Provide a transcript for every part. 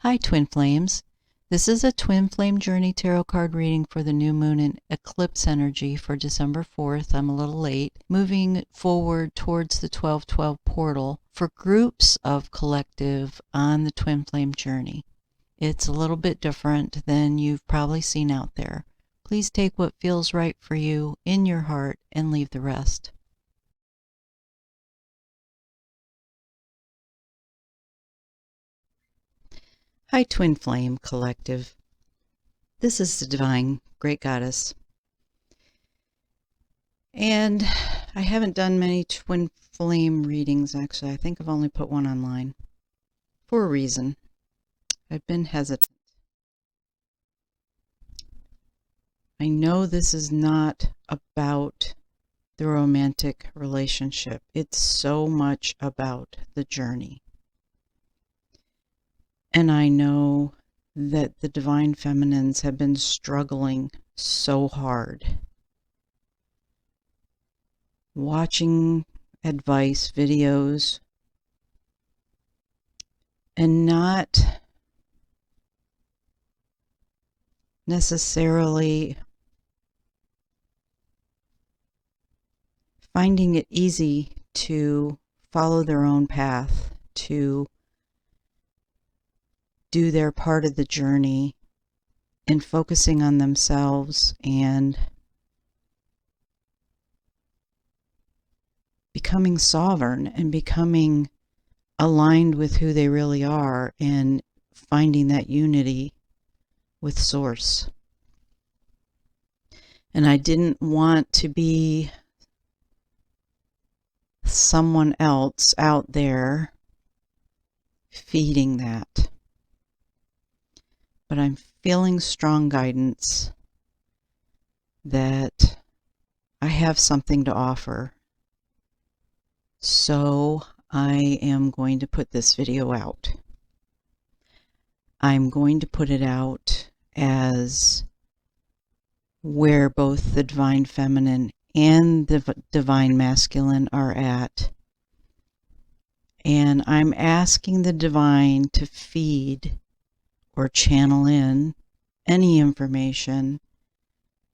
Hi, Twin Flames. This is a Twin Flame Journey Tarot card reading for the new moon and eclipse energy for December 4th. I'm a little late. Moving forward towards the 12/12 portal for groups of collective on the Twin Flame Journey. It's a little bit different than you've probably seen out there. Please take what feels right for you in your heart and leave the rest. Hi, Twin Flame Collective. This is the Divine Great Goddess. And I haven't done many Twin Flame readings, actually. I think I've only put one online. For a reason. I've been hesitant. I know this is not about the romantic relationship. It's so much about the journey. And I know that the Divine Feminines have been struggling so hard. Watching advice videos and not necessarily finding it easy to follow their own path, to do their part of the journey, and focusing on themselves and becoming sovereign and becoming aligned with who they really are and finding that unity with Source. And I didn't want to be someone else out there feeding that. But I'm feeling strong guidance that I have something to offer. So I am going to put this video out. I'm going to put it out as where both the Divine Feminine and the Divine Masculine are at. And I'm asking the Divine to feed or channel in any information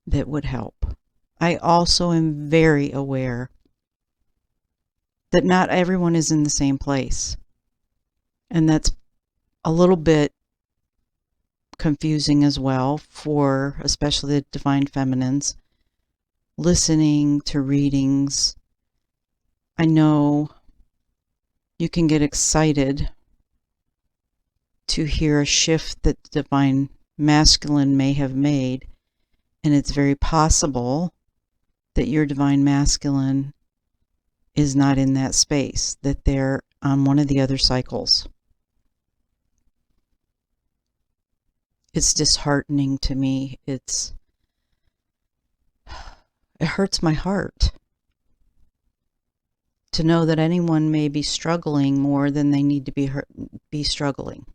that would help. I also am very aware that not everyone is in the same place. And that's a little bit confusing as well for especially the Divine Feminines. Listening to readings, I know you can get excited to hear a shift that the Divine Masculine may have made, and it's very possible that your Divine Masculine is not in that space, that they're on one of the other cycles. It's disheartening to me. It hurts my heart to know that anyone may be struggling more than they need to be struggling.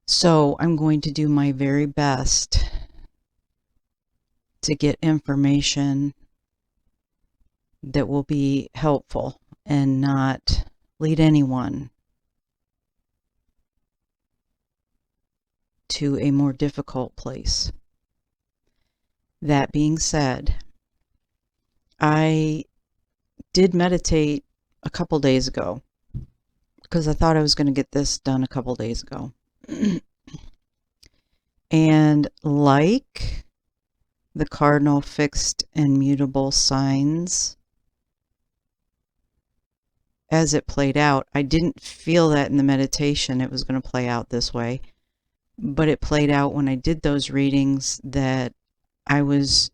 So I'm going to do my very best to get information that will be helpful and not lead anyone to a more difficult place. That being said, I did meditate a couple days ago because I thought I was going to get this done a couple days ago. And like the cardinal fixed and mutable signs, as it played out, I didn't feel that in the meditation it was going to play out this way, but it played out when I did those readings that I was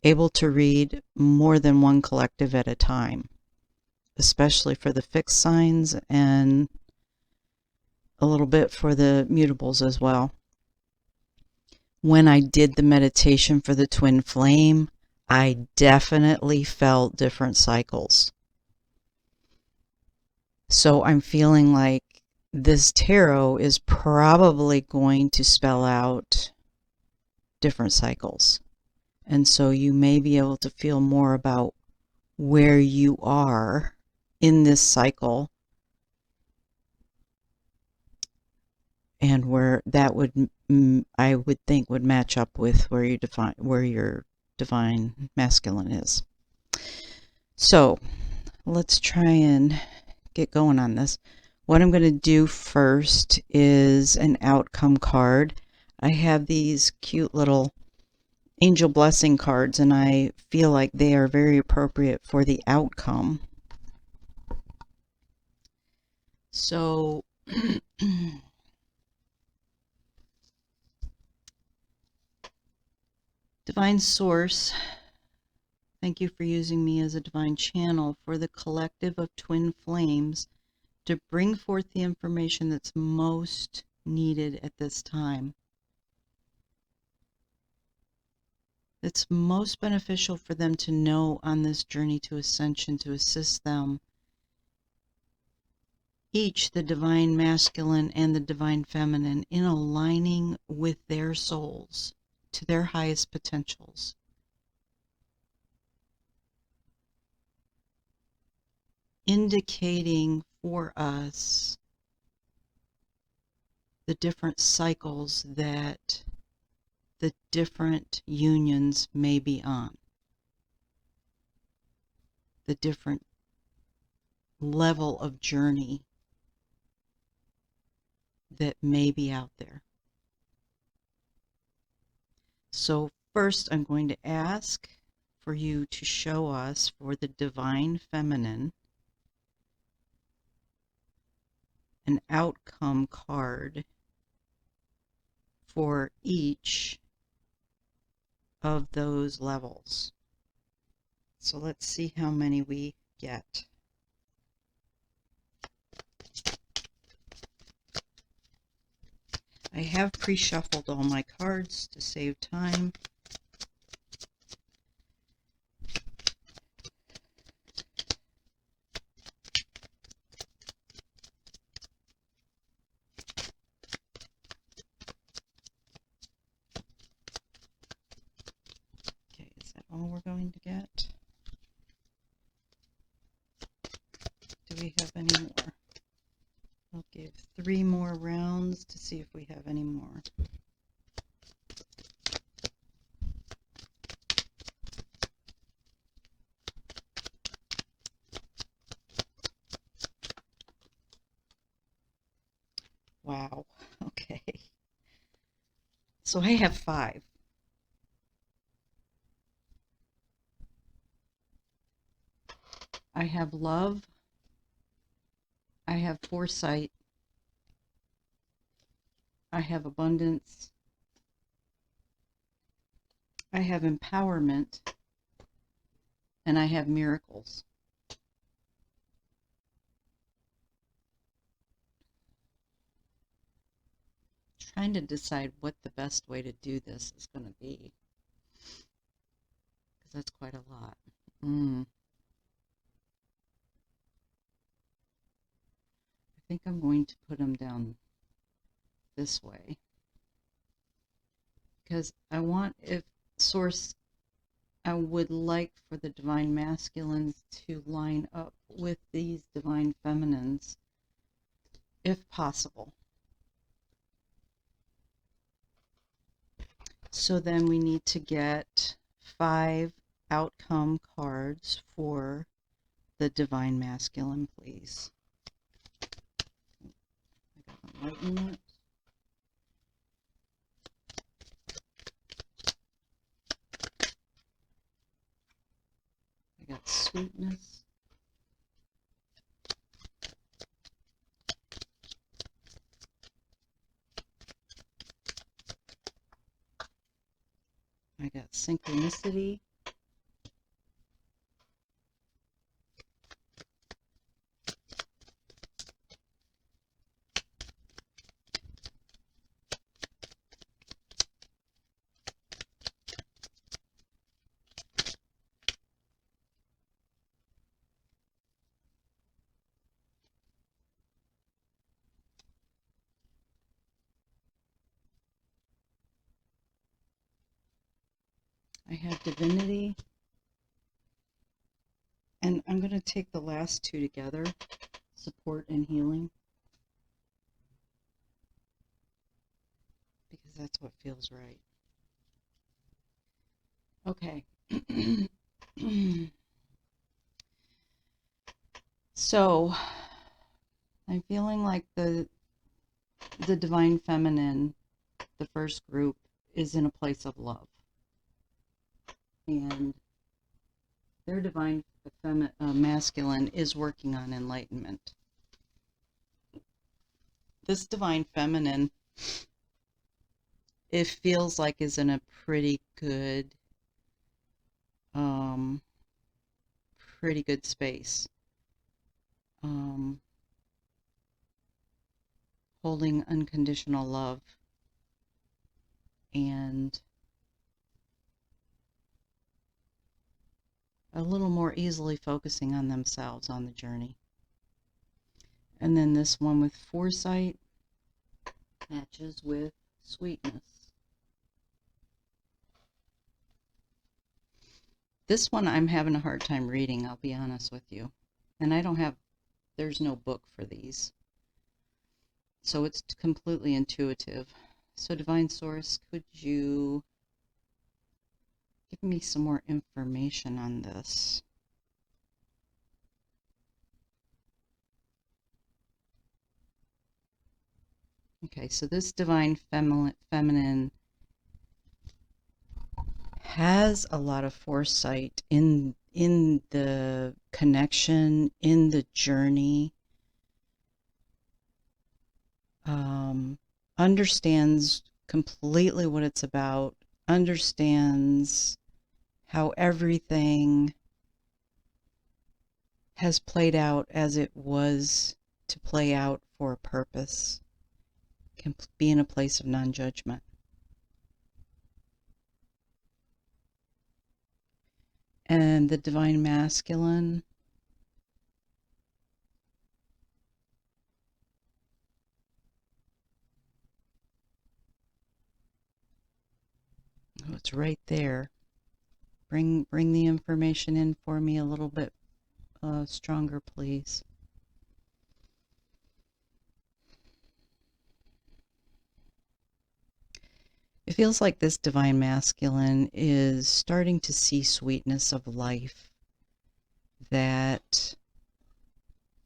able to read more than one collective at a time, especially for the fixed signs and a little bit for the mutables as well. When I did the meditation for the Twin Flame, I definitely felt different cycles. So I'm feeling like this tarot is probably going to spell out different cycles. And so you may be able to feel more about where you are in this cycle and where that would, I would think, would match up with where your divine masculine is. So let's try and get going on this. What I'm going to do first is an outcome card. I have these cute little angel blessing cards, and I feel like they are very appropriate for the outcome. So Divine Source, thank you for using me as a divine channel for the collective of twin flames to bring forth the information that's most needed at this time. It's most beneficial for them to know on this journey to ascension, to assist them, each the divine masculine and the divine feminine, in aligning with their souls to their highest potentials. Indicating for us the different cycles that the different unions may be on, the different level of journey that may be out there. So first, I'm going to ask for you to show us, for the divine feminine, an outcome card for each of those levels. So let's see how many we get. I have pre-shuffled all my cards to save time. Okay, is that all we're going to get? Do we have any more? I'll give 3 more rounds to see if we have any more. Wow, okay. So I have 5. I have love. I have foresight. I have abundance. I have empowerment. And I have miracles. Trying to decide what the best way to do this is going to be, because that's quite a lot. I think I'm going to put them down this way, because I want, if Source, I would like for the divine masculines to line up with these divine feminines, if possible. So then we need to get 5 outcome cards for the divine masculine, please. I got Enlightenment. I got Sweetness. I got Synchronicity. I have Divinity. And I'm going to take the last 2 together, Support and Healing. because that's what feels right. Okay. So I'm feeling like the divine feminine, the first group, is in a place of love, and their divine masculine is working on enlightenment. This divine feminine, it feels like, is in a pretty good space, holding unconditional love and a little more easily focusing on themselves on the journey. And then this one with foresight matches with sweetness. This one I'm having a hard time reading, I'll be honest with you. And there's no book for these. So it's completely intuitive. So Divine Source, could you give me some more information on this? Okay, so this divine feminine has a lot of foresight in the connection, in the journey. Understands completely what it's about, understands how everything has played out as it was to play out for a purpose, can be in a place of non-judgment. And the divine masculine, oh, it's right there. Bring the information in for me a little bit stronger, please. It feels like this divine masculine is starting to see sweetness of life that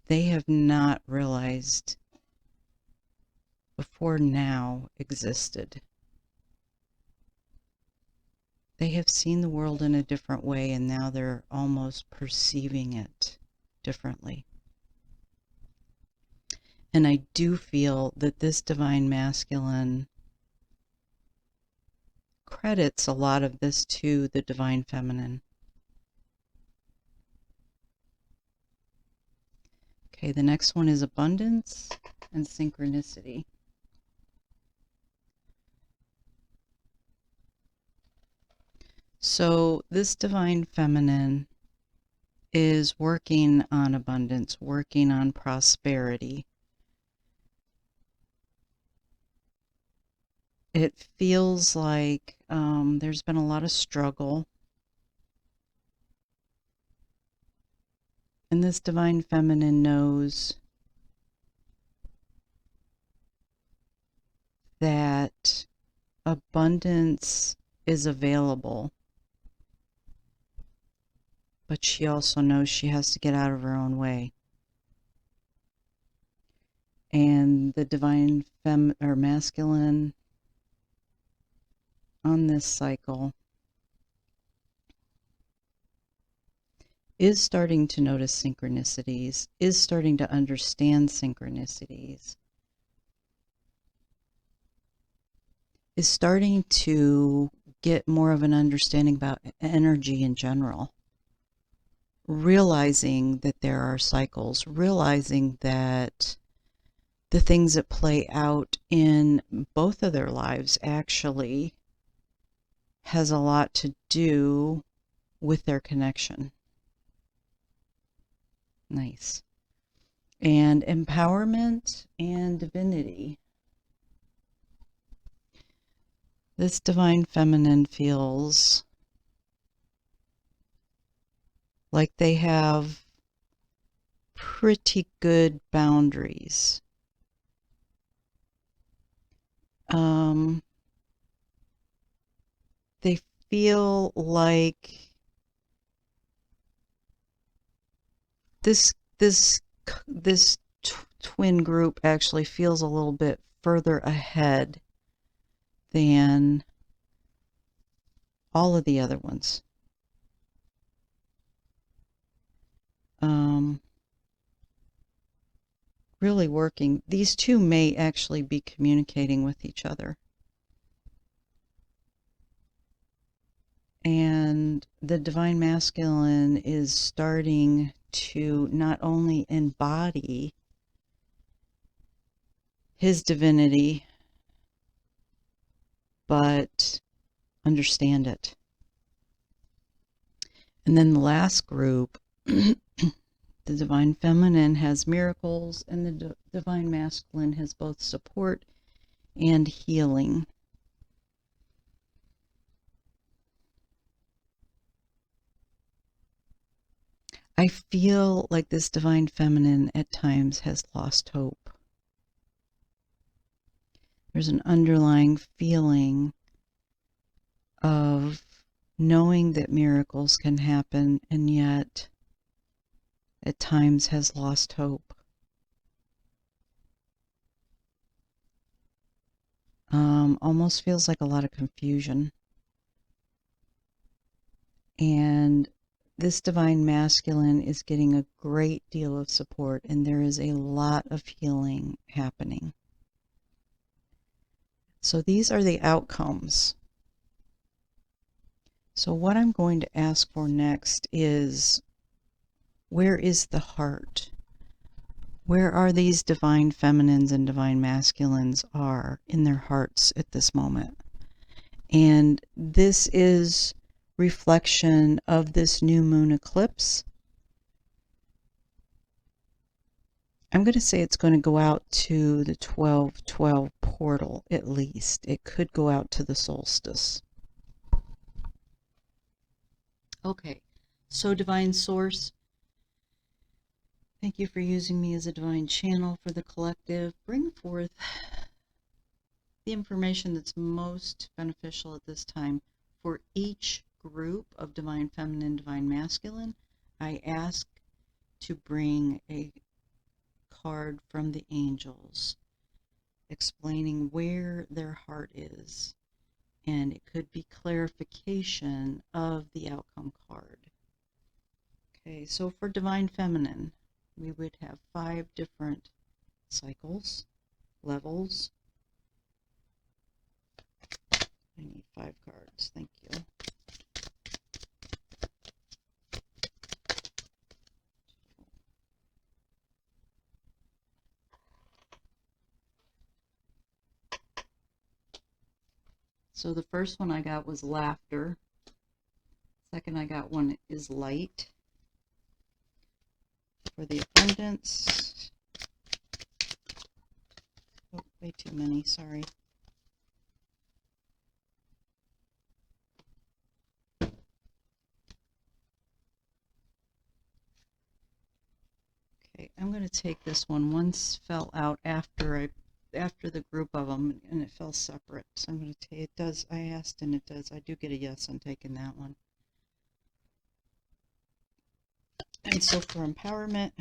they have not realized before now existed. They have seen the world in a different way, and now they're almost perceiving it differently. And I do feel that this divine masculine credits a lot of this to the divine feminine. Okay, the next one is abundance and synchronicity. So this divine feminine is working on abundance, working on prosperity. It feels like there's been a lot of struggle. And this divine feminine knows that abundance is available, but she also knows she has to get out of her own way. And the divine masculine on this cycle is starting to notice synchronicities, is starting to understand synchronicities, is starting to get more of an understanding about energy in general, realizing that there are cycles, realizing that the things that play out in both of their lives actually has a lot to do with their connection. Nice. And empowerment and divinity. This divine feminine feels like they have pretty good boundaries. they feel like this twin group actually feels a little bit further ahead than all of the other ones. Really working. These two may actually be communicating with each other. And the Divine Masculine is starting to not only embody his divinity, but understand it. And then the last group, the Divine Feminine has miracles, and the Divine Masculine has both support and healing. I feel like this Divine Feminine at times has lost hope. There's an underlying feeling of knowing that miracles can happen, and yet at times has lost hope. Almost feels like a lot of confusion. And this Divine Masculine is getting a great deal of support, and there is a lot of healing happening. So these are the outcomes. So what I'm going to ask for next is, where is the heart? Where are these Divine Feminines and Divine Masculines are in their hearts at this moment? And this is reflection of this new moon eclipse. I'm going to say it's going to go out to the 12/12 portal at least. It could go out to the solstice. Okay, so Divine Source, thank you for using me as a divine channel for the collective. Bring forth the information that's most beneficial at this time for each group of Divine Feminine, Divine Masculine. I ask to bring a card from the angels explaining where their heart is, and it could be clarification of the outcome card. Okay, so for Divine Feminine, we would have 5 different cycles, levels. I need 5 cards, thank you. So the first one I got was laughter. Second I got one is light. For the abundance, oh, way too many, sorry. Okay, I'm going to take this one. One fell out after the group of them, and it fell separate. So I'm going to take it. Does, I asked, and it does. I do get a yes on taking that one. And so for empowerment,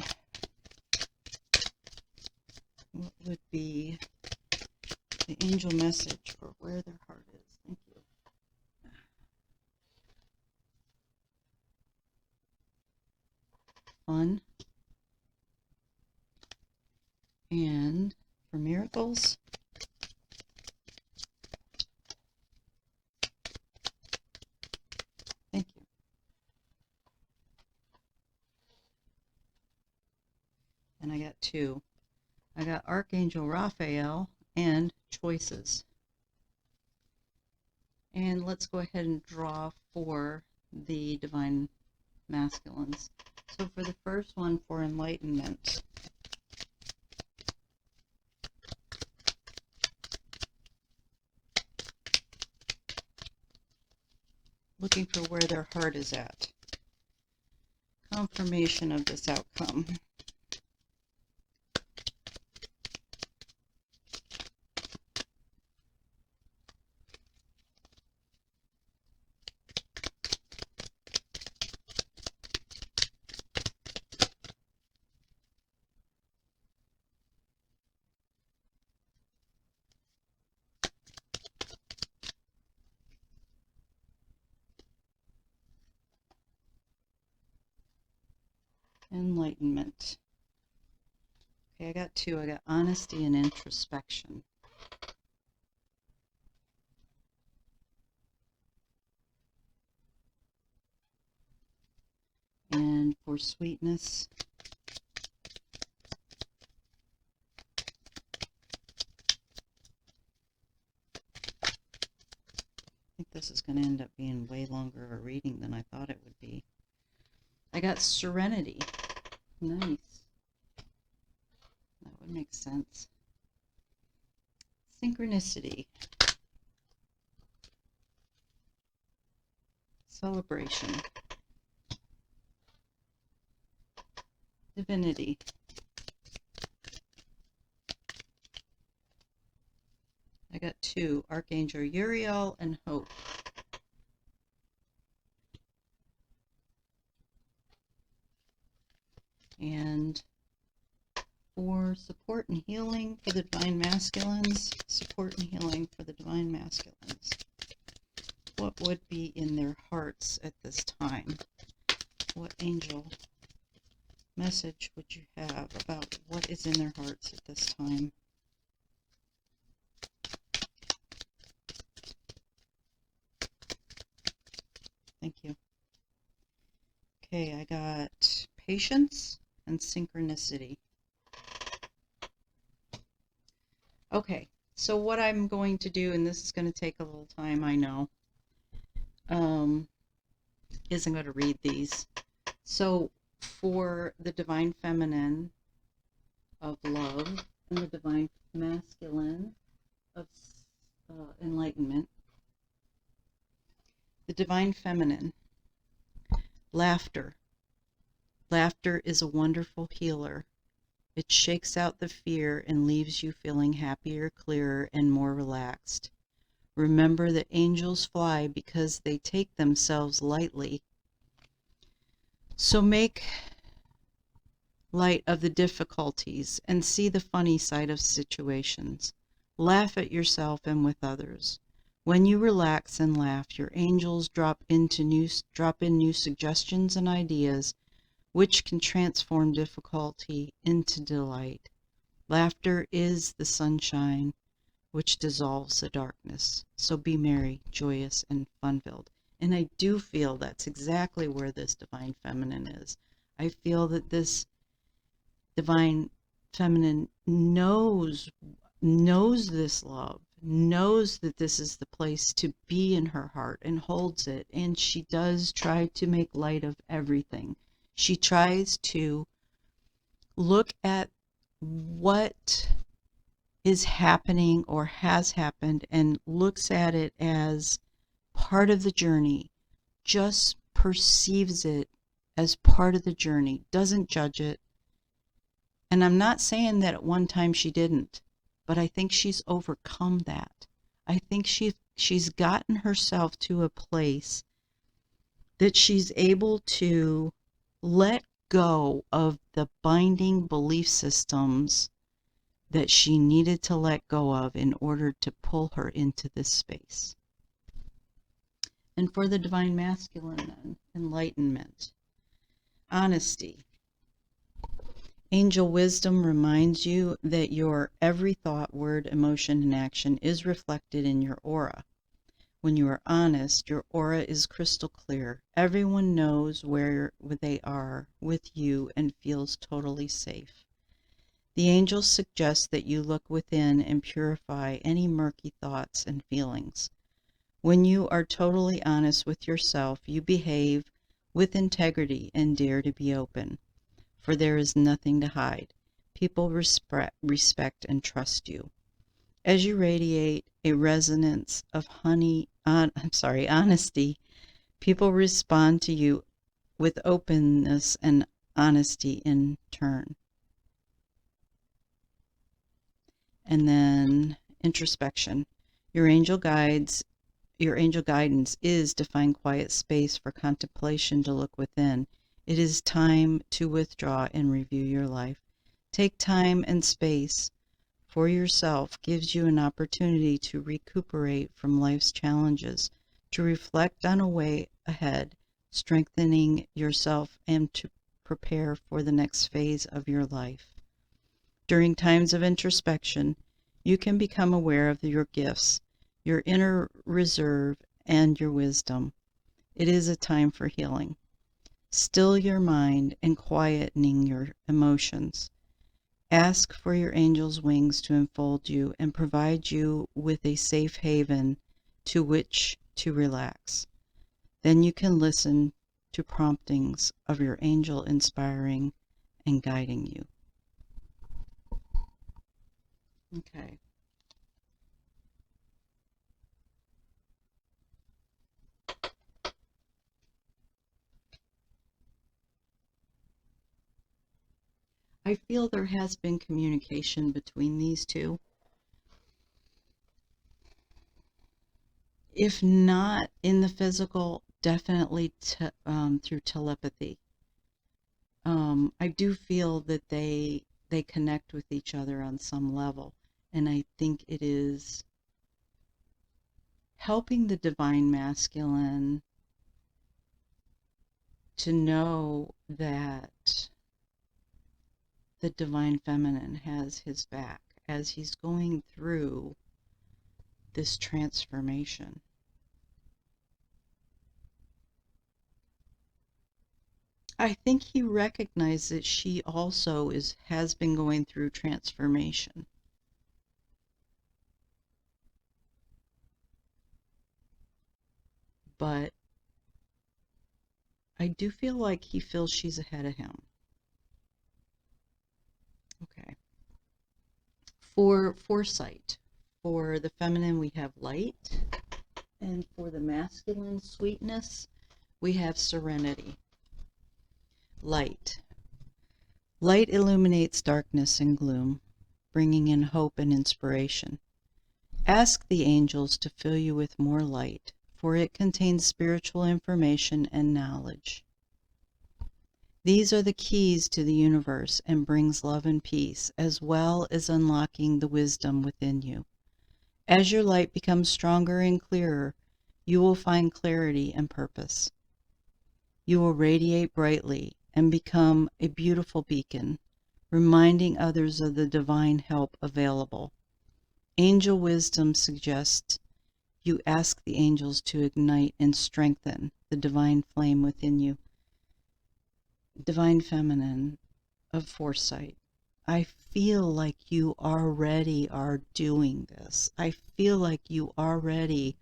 what would be the angel message for where their heart is? Thank you. Fun. And for miracles, thank you. And I got 2. I got Archangel Raphael and choices. And let's go ahead and draw for the Divine Masculines. So for the first one, for Enlightenment, looking for where their heart is at. Confirmation of this outcome. Enlightenment. Okay, I got two. I got honesty and introspection. And for sweetness, I think this is going to end up being way longer of a reading than I thought it would be. I got serenity. Nice. That would make sense. Synchronicity. Celebration. Divinity. I got two. Archangel Uriel and Hope. And for support and healing for the Divine Masculines, support and healing for the Divine Masculines. What would be in their hearts at this time? What angel message would you have about what is in their hearts at this time? Thank you. Okay, I got patience and synchronicity. Okay, so what I'm going to do, and this is going to take a little time, I know, is I'm going to read these. So for the Divine Feminine of love and the Divine Masculine of enlightenment, the Divine Feminine, laughter. Laughter is a wonderful healer. It shakes out the fear and leaves you feeling happier, clearer, and more relaxed. Remember that angels fly because they take themselves lightly. So make light of the difficulties and see the funny side of situations. Laugh at yourself and with others. When you relax and laugh, your angels drop in new suggestions and ideas which can transform difficulty into delight. Laughter is the sunshine which dissolves the darkness. So be merry, joyous, and fun-filled. And I do feel that's exactly where this Divine Feminine is. I feel that this Divine Feminine knows this love, knows that this is the place to be in her heart, and holds it. And she does try to make light of everything. She tries to look at what is happening or has happened and looks at it as part of the journey, just perceives it as part of the journey, doesn't judge it. And I'm not saying that at one time she didn't, but I think she's overcome that. I think she's gotten herself to a place that she's able to let go of the binding belief systems that she needed to let go of in order to pull her into this space. And for the Divine Masculine, then, enlightenment, honesty. Angel wisdom reminds you that your every thought, word, emotion, and action is reflected in your aura. When you are honest, your aura is crystal clear. Everyone knows where they are with you and feels totally safe. The angels suggest that you look within and purify any murky thoughts and feelings. When you are totally honest with yourself, you behave with integrity and dare to be open, for there is nothing to hide. People respect and trust you. As you radiate a resonance of honesty, people respond to you with openness and honesty in turn. And then introspection. Your angel guidance is to find quiet space for contemplation, to look within. It is time to withdraw and review your life. Take time and space for yourself gives you an opportunity to recuperate from life's challenges, to reflect on a way ahead, strengthening yourself and to prepare for the next phase of your life. During times of introspection, you can become aware of your gifts, your inner reserve, and your wisdom. It is a time for healing. Still your mind and quietening your emotions. Ask for your angel's wings to enfold you and provide you with a safe haven to which to relax. Then you can listen to promptings of your angel inspiring and guiding you. Okay. I feel there has been communication between these two. If not in the physical, definitely through telepathy. I do feel that they connect with each other on some level, and I think it is helping the divine masculine to know that the divine feminine has his back as he's going through this transformation. I think he recognized that she also has been going through transformation. But I do feel like he feels she's ahead of him. Okay. For foresight, for the feminine, we have light. And for the masculine sweetness, we have serenity. Light. Light illuminates darkness and gloom, bringing in hope and inspiration. Ask the angels to fill you with more light, for it contains spiritual information and knowledge. These are the keys to the universe and brings love and peace, as well as unlocking the wisdom within you. As your light becomes stronger and clearer, you will find clarity and purpose. You will radiate brightly and become a beautiful beacon, reminding others of the divine help available. Angel wisdom suggests you ask the angels to ignite and strengthen the divine flame within you. Divine feminine of foresight. I feel like you already are doing this. I feel like you already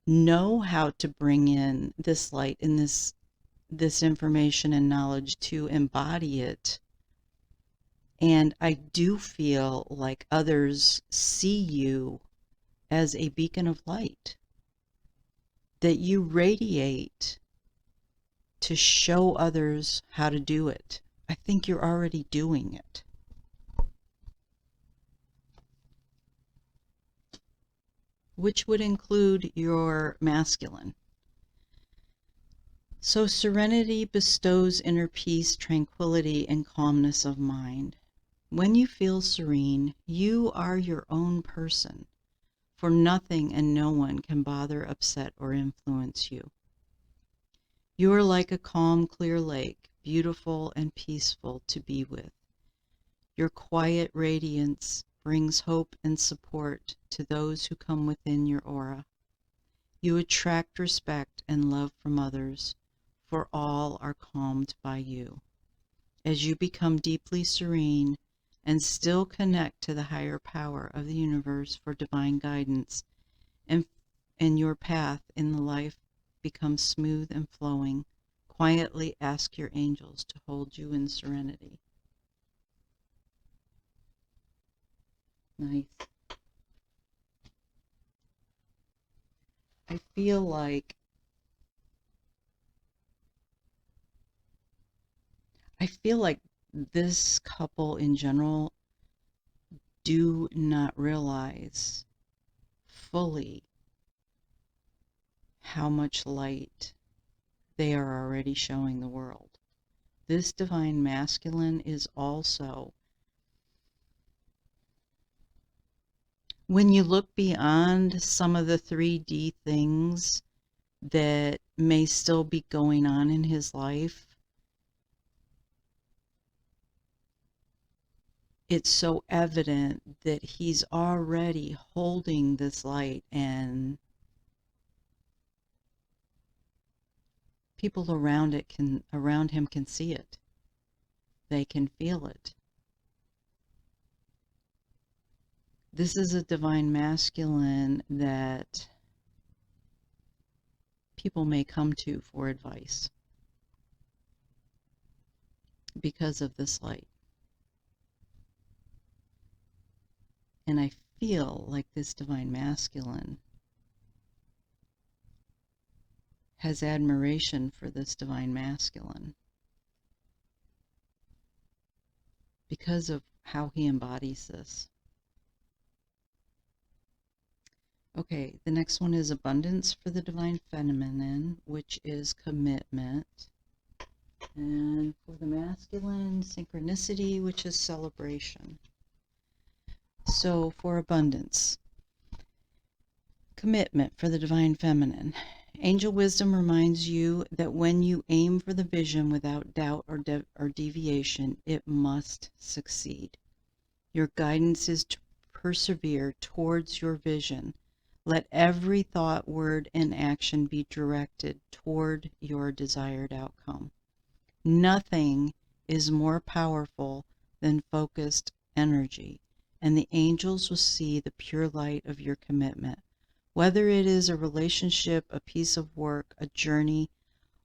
know how to bring in this light and this information and knowledge to embody it. And I do feel like others see you as a beacon of light, that you radiate to show others how to do it. I think you're already doing it. Which would include your masculine. So serenity bestows inner peace, tranquility, and calmness of mind. When you feel serene, you are your own person, for nothing and no one can bother, upset, or influence you. You are like a calm, clear lake, beautiful and peaceful to be with. Your quiet radiance brings hope and support to those who come within your aura. You attract respect and love from others, for all are calmed by you. As you become deeply serene and still connect to the higher power of the universe for divine guidance, and your path in the life becomes smooth and flowing, quietly ask your angels to hold you in serenity. Nice. I feel like this couple in general do not realize fully how much light they are already showing the world. This divine masculine is also, when you look beyond some of the 3D things that may still be going on in his life, it's so evident that he's already holding this light, and people around him can see it. They can feel it. This is a divine masculine that people may come to for advice because of this light. And I feel like this divine masculine has admiration for this divine masculine because of how he embodies this. Okay, the next one is abundance for the divine feminine, which is commitment. And for the masculine, synchronicity, which is celebration. So for abundance, commitment for the divine feminine. Angel wisdom reminds you that when you aim for the vision without doubt or deviation, it must succeed. Your guidance is to persevere towards your vision. Let every thought, word, and action be directed toward your desired outcome. Nothing is more powerful than focused energy, and the angels will see the pure light of your commitment. Whether it is a relationship, a piece of work, a journey,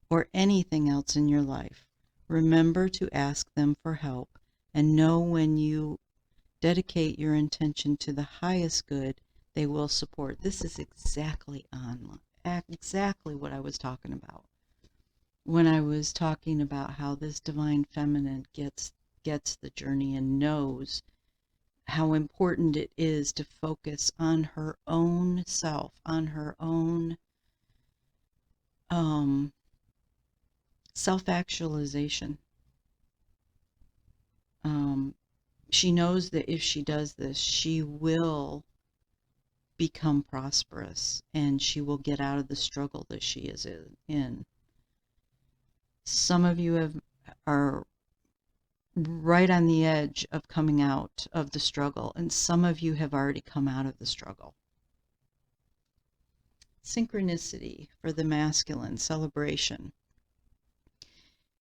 or anything else in your life, remember to ask them for help, and know when you dedicate your intention to the highest good, they will support. This is exactly what I was talking about when I was talking about how this divine feminine gets the journey and knows how important it is to focus on her own self, on her own self-actualization. She knows that if she does this, she will become prosperous and she will get out of the struggle that she is in. Some of you are right on the edge of coming out of the struggle, and some of you have already come out of the struggle. Synchronicity for the masculine, celebration.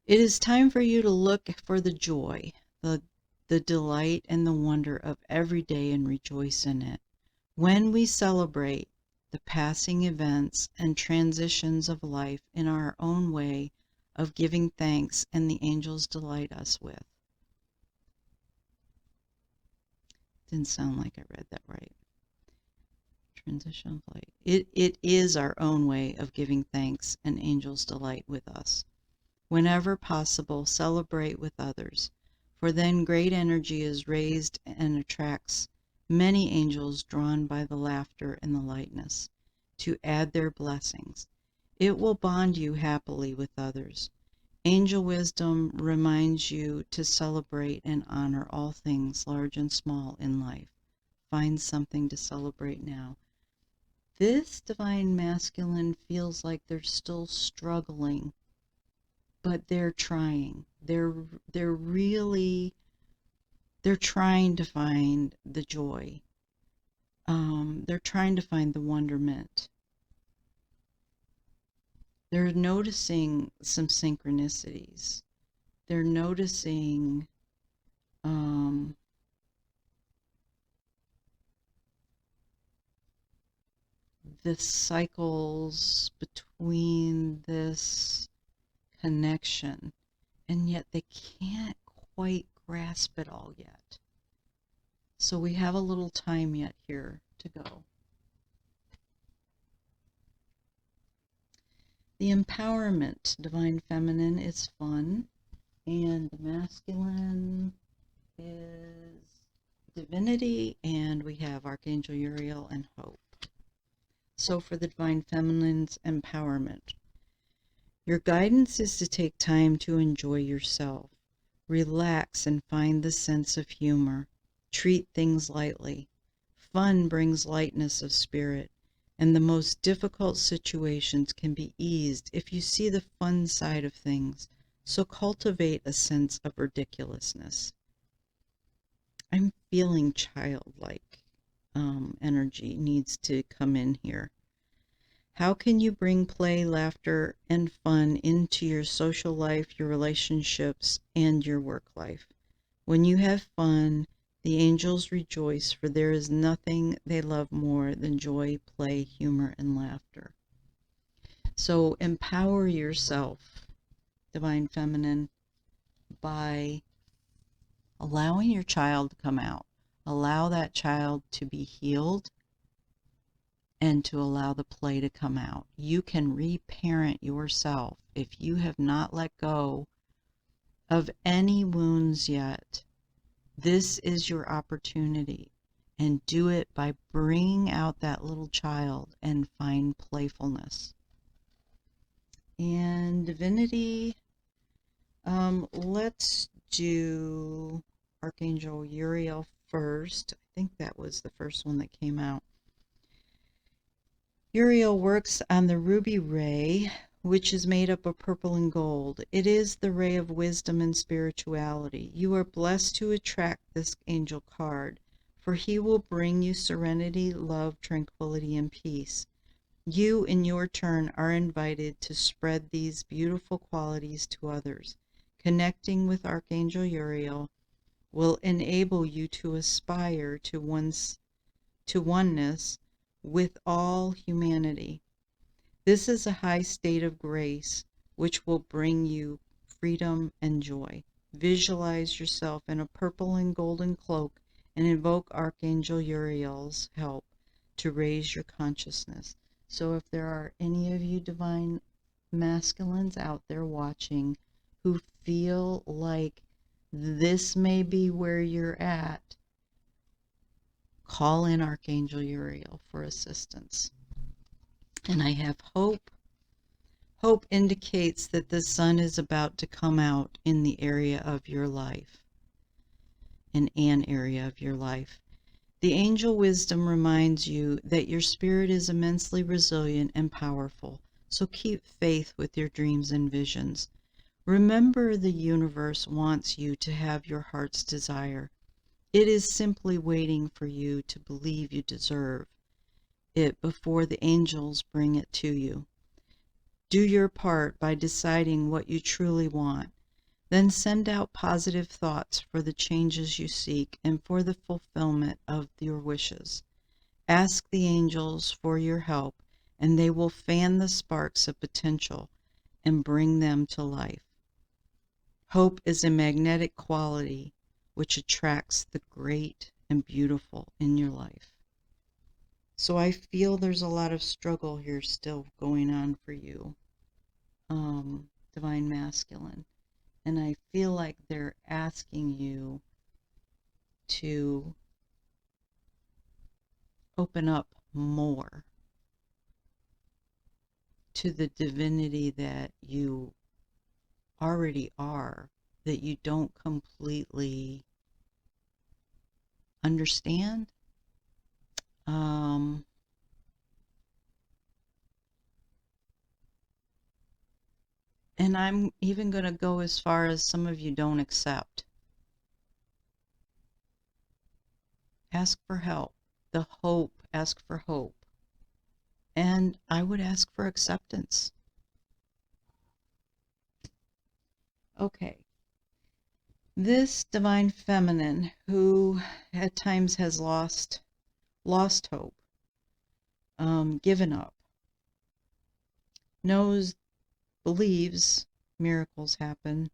It is time for you to look for the joy, the delight, and the wonder of every day and rejoice in it. When we celebrate the passing events and transitions of life in our own way of giving thanks, and the angels delight us with. Didn't sound like I read that right. Transition of light. It is our own way of giving thanks, and angels delight with us. Whenever possible, celebrate with others, for then great energy is raised and attracts many angels drawn by the laughter and the lightness to add their blessings. It will bond you happily with others. Angel wisdom reminds you to celebrate and honor all things, large and small, in life. Find something to celebrate now. This divine masculine feels like they're still struggling, but they're trying. They're trying to find the joy. They're trying to find the wonderment. They're noticing some synchronicities. They're noticing the cycles between this connection, and yet they can't quite grasp it all yet. So we have a little time yet here to go. The empowerment, divine feminine, is fun, and the masculine is divinity, and we have Archangel Uriel and hope. So for the divine feminine's empowerment, your guidance is to take time to enjoy yourself, relax and find the sense of humor, treat things lightly. Fun brings lightness of spirit, and the most difficult situations can be eased if you see the fun side of things, so cultivate a sense of ridiculousness. I'm feeling childlike energy needs to come in here. How can you bring play, laughter, and fun into your social life, your relationships, and your work life? When you have fun, the angels rejoice, for there is nothing they love more than joy, play, humor, and laughter. So empower yourself, Divine Feminine, by allowing your child to come out. Allow that child to be healed and to allow the play to come out. You can reparent yourself if you have not let go of any wounds yet. This is your opportunity, and do it by bringing out that little child and find playfulness. And Divinity, let's do Archangel Uriel first. I think that was the first one that came out. Uriel works on the ruby ray, which is made up of purple and gold. It is the ray of wisdom and spirituality. You are blessed to attract this angel card, for he will bring you serenity, love, tranquility, and peace. You, in your turn, are invited to spread these beautiful qualities to others. Connecting with Archangel Uriel will enable you to aspire to oneness with all humanity. This is a high state of grace which will bring you freedom and joy. Visualize yourself in a purple and golden cloak and invoke Archangel Uriel's help to raise your consciousness. So if there are any of you divine masculines out there watching who feel like this may be where you're at, call in Archangel Uriel for assistance. And I have hope. Hope indicates that the sun is about to come out in the area of your life, in an area of your life. The angel wisdom reminds you that your spirit is immensely resilient and powerful, so keep faith with your dreams and visions. Remember, the universe wants you to have your heart's desire. It is simply waiting for you to believe you deserve it before the angels bring it to you. Do your part by deciding what you truly want. Then send out positive thoughts for the changes you seek and for the fulfillment of your wishes. Ask the angels for your help, and they will fan the sparks of potential and bring them to life. Hope is a magnetic quality which attracts the great and beautiful in your life. So I feel there's a lot of struggle here still going on for you, Divine Masculine. And I feel like they're asking you to open up more to the divinity that you already are, that you don't completely understand. And I'm even going to go as far as some of you don't accept. Ask for help. The hope, ask for hope. And I would ask for acceptance. Okay. This divine feminine who at times has lost hope, given up, believes miracles happen,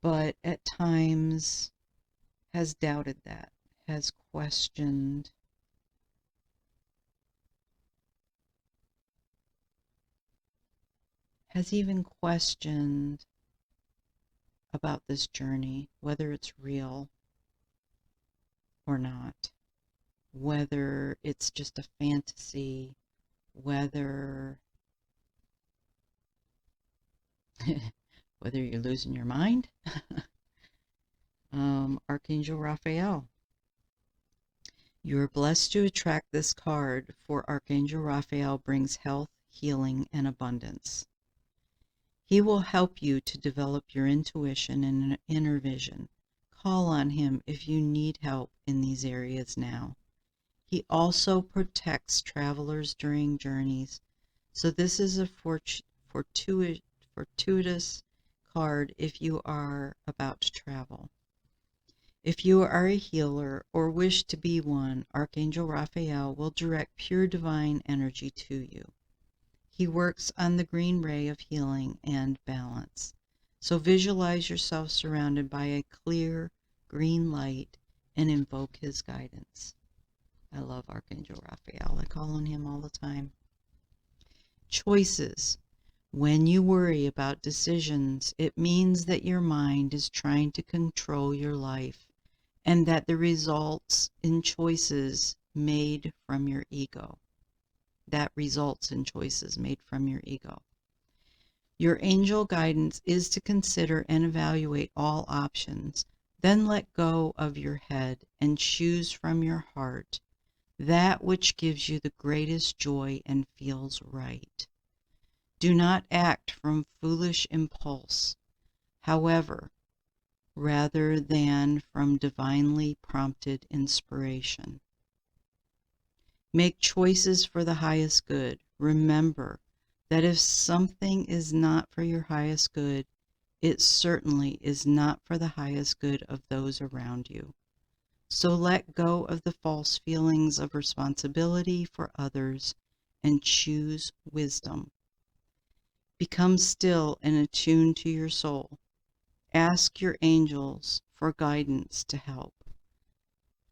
but at times has doubted that, has questioned, has even questioned about this journey, whether it's real or not, whether it's just a fantasy, whether you're losing your mind. Archangel Raphael. You are blessed to attract this card, for Archangel Raphael brings health, healing, and abundance. He will help you to develop your intuition and inner vision, call on him if you need help in these areas now. He also protects travelers during journeys. So this is a fortuitous card if you are about to travel. If you are a healer or wish to be one, Archangel Raphael will direct pure divine energy to you. He works on the green ray of healing and balance. So visualize yourself surrounded by a clear green light and invoke his guidance. I love Archangel Raphael. I call on him all the time. Choices. When you worry about decisions, it means that your mind is trying to control your life and that the results in choices made from your ego. That results in choices made from your ego. Your angel guidance is to consider and evaluate all options, then let go of your head and choose from your heart that which gives you the greatest joy and feels right. Do not act from foolish impulse, however, rather than from divinely prompted inspiration. Make choices for the highest good. Remember that if something is not for your highest good, it certainly is not for the highest good of those around you. So let go of the false feelings of responsibility for others and choose wisdom. Become still and attuned to your soul. Ask your angels for guidance to help.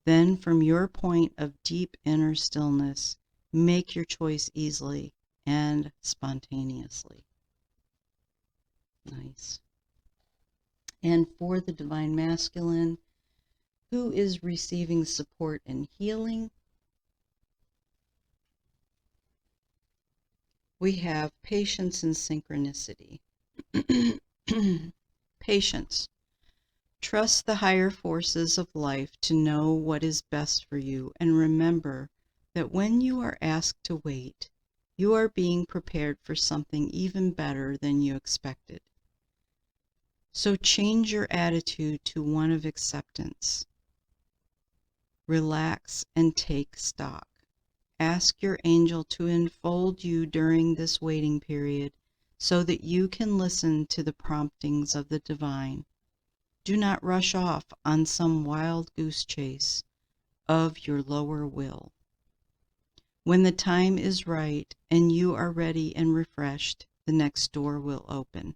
Then, from your point of deep inner stillness, make your choice easily and spontaneously. Nice. And for the Divine Masculine, who is receiving support and healing, we have patience and synchronicity. Patience. Trust the higher forces of life to know what is best for you, and remember that when you are asked to wait, you are being prepared for something even better than you expected. So change your attitude to one of acceptance. Relax and take stock. Ask your angel to enfold you during this waiting period so that you can listen to the promptings of the divine. Do not rush off on some wild goose chase of your lower will. When the time is right and you are ready and refreshed, the next door will open.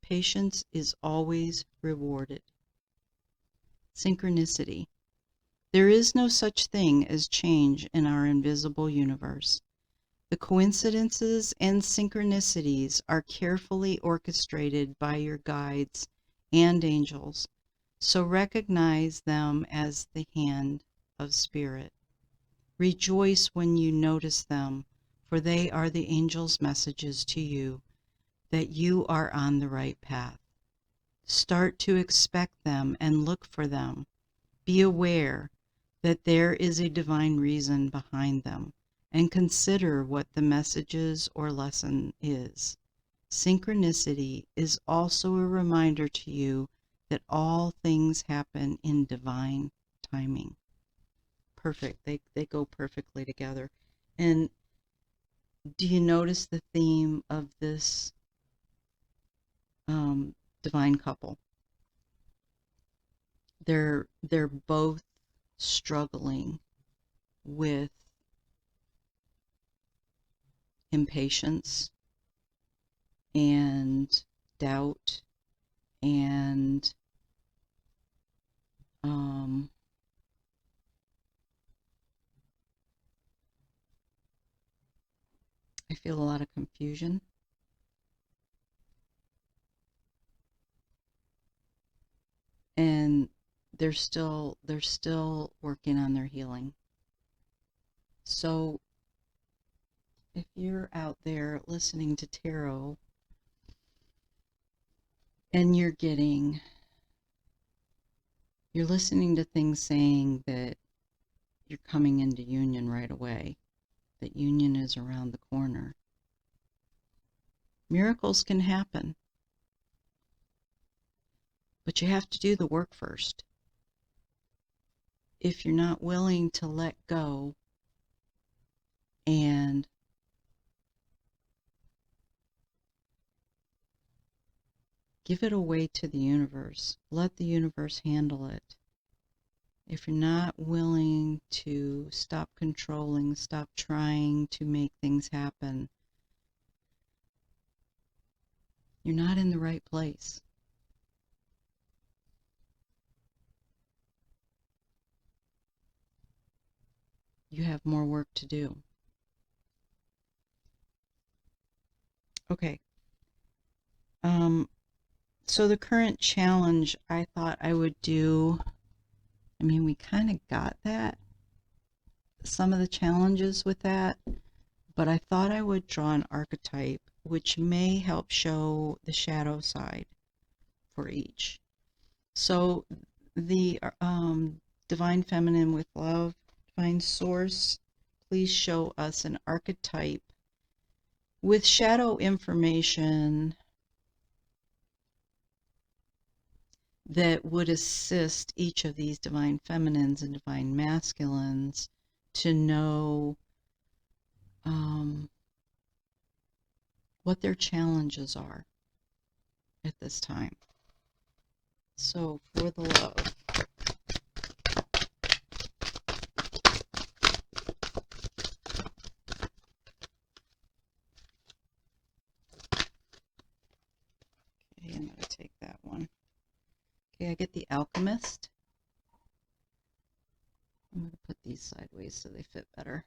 Patience is always rewarded. Synchronicity. There is no such thing as change in our invisible universe. The coincidences and synchronicities are carefully orchestrated by your guides and angels, so recognize them as the hand of spirit. Rejoice when you notice them, for they are the angels' messages to you that you are on the right path. Start to expect them and look for them. Be aware that there is a divine reason behind them, and consider what the messages or lesson is. Synchronicity is also a reminder to you that all things happen in divine timing. Perfect. They go perfectly together. And do you notice the theme of this divine couple? They're both struggling with impatience and doubt and I feel a lot of confusion. And they're still working on their healing. So if you're out there listening to tarot and you're listening to things saying that you're coming into union right away, that union is around the corner, miracles can happen. But you have to do the work first. if you're not willing to let go and give it away to the universe, let the universe handle it. If you're not willing to stop controlling, stop trying to make things happen, you're not in the right place. You have more work to do. Okay. So the current challenge, I thought I would do, I mean, we kind of got that, some of the challenges with that, but I thought I would draw an archetype which may help show the shadow side for each. So the Divine Feminine with Love, Divine Source, please show us an archetype with shadow information that would assist each of these divine feminines and divine masculines to know what their challenges are at this time. So for the love. Okay, I'm going to take that one. Okay, I get the Alchemist. I'm going to put these sideways so they fit better.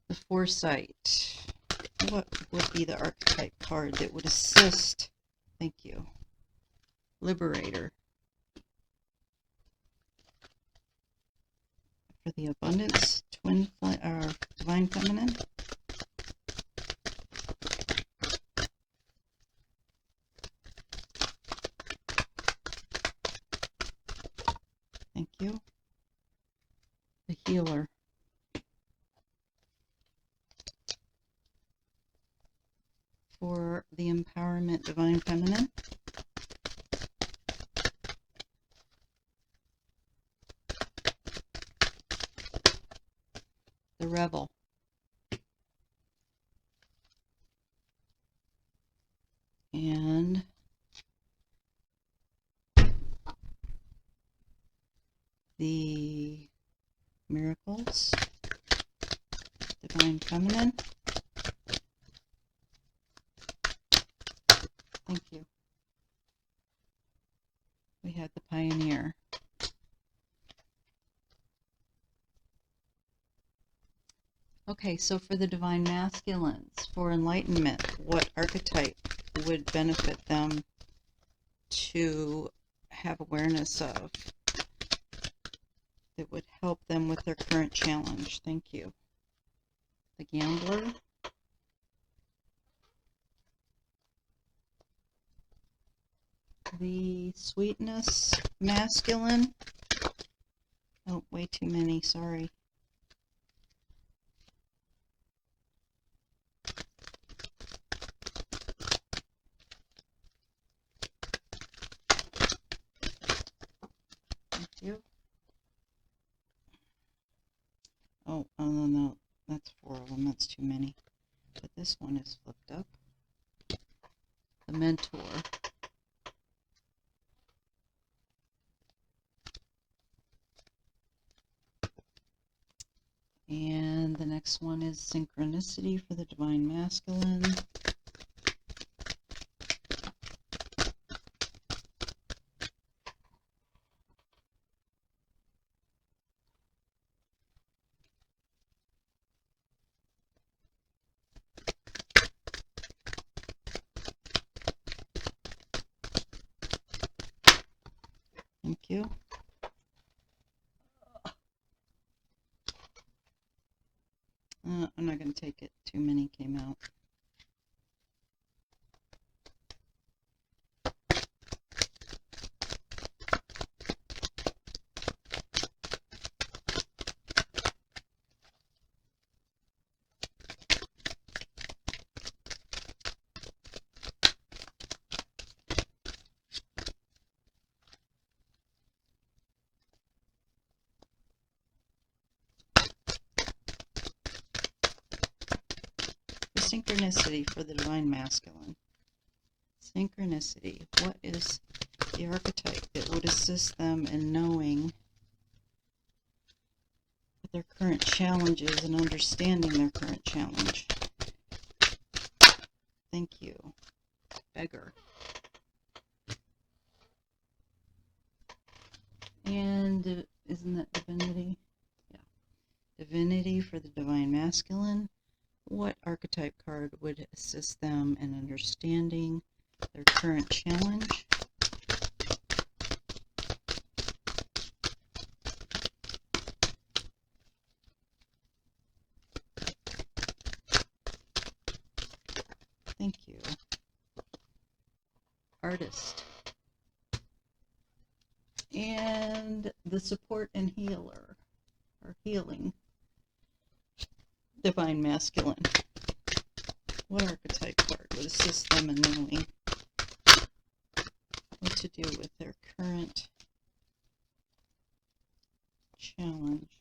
The Foresight. What would be the archetype card that would assist? Thank you. Liberator. For the Abundance, Divine Feminine. Thank you. The Healer. For the Empowerment, Divine Feminine. The Rebel. And the Miracles, Divine Feminine. Thank you. We had the Pioneer. Okay, so for the Divine Masculines, for Enlightenment, what archetype would benefit them to have awareness of that would help them with their current challenge? Thank you. The Gambler. The Sweetness Masculine. Oh, way too many, sorry. Thank you. Oh, no, that's 4 of them, that's too many. But this one is flipped up. The Mentor. And the next one is Synchronicity for the Divine Masculine. Thank you. I'm not going to take it. Too many came out. synchronicity for the divine masculine. Synchronicity. What is the archetype that would assist them in knowing their current challenges and understanding their current challenge? Thank you. Beggar. And isn't that divinity? Yeah. Divinity for the divine masculine. What archetype card would assist them in understanding their current challenge? Thank you. Artist. And the support and healer, or healing, divine masculine. What archetype card would assist them in knowing what to do with their current challenge?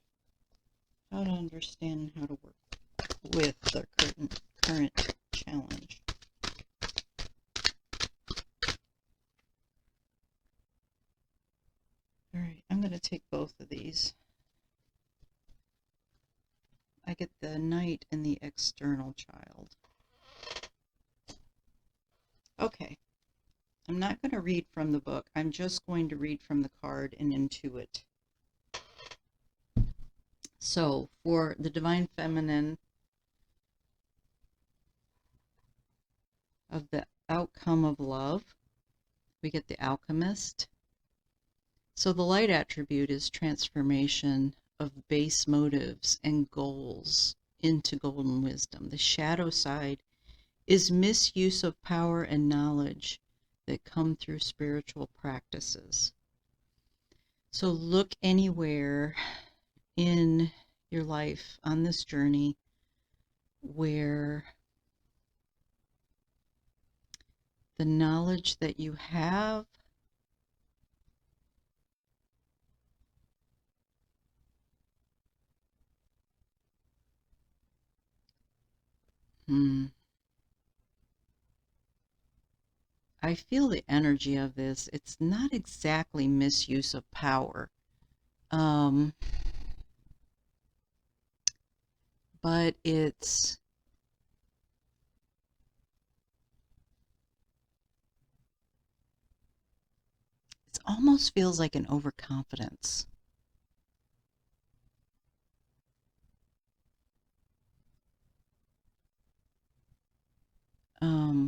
How to understand and how to work with their current challenge. All right, I'm going to take both of these. I get the Knight and the External Child. Okay, I'm not going to read from the book. I'm just going to read from the card and intuit. So, for the Divine Feminine, of the outcome of love, we get the Alchemist. So the light attribute is transformation of base motives and goals into golden wisdom. The shadow side is misuse of power and knowledge that come through spiritual practices. So look anywhere in your life on this journey where the knowledge that you have I feel the energy of this. It's not exactly misuse of power. But it almost feels like an overconfidence.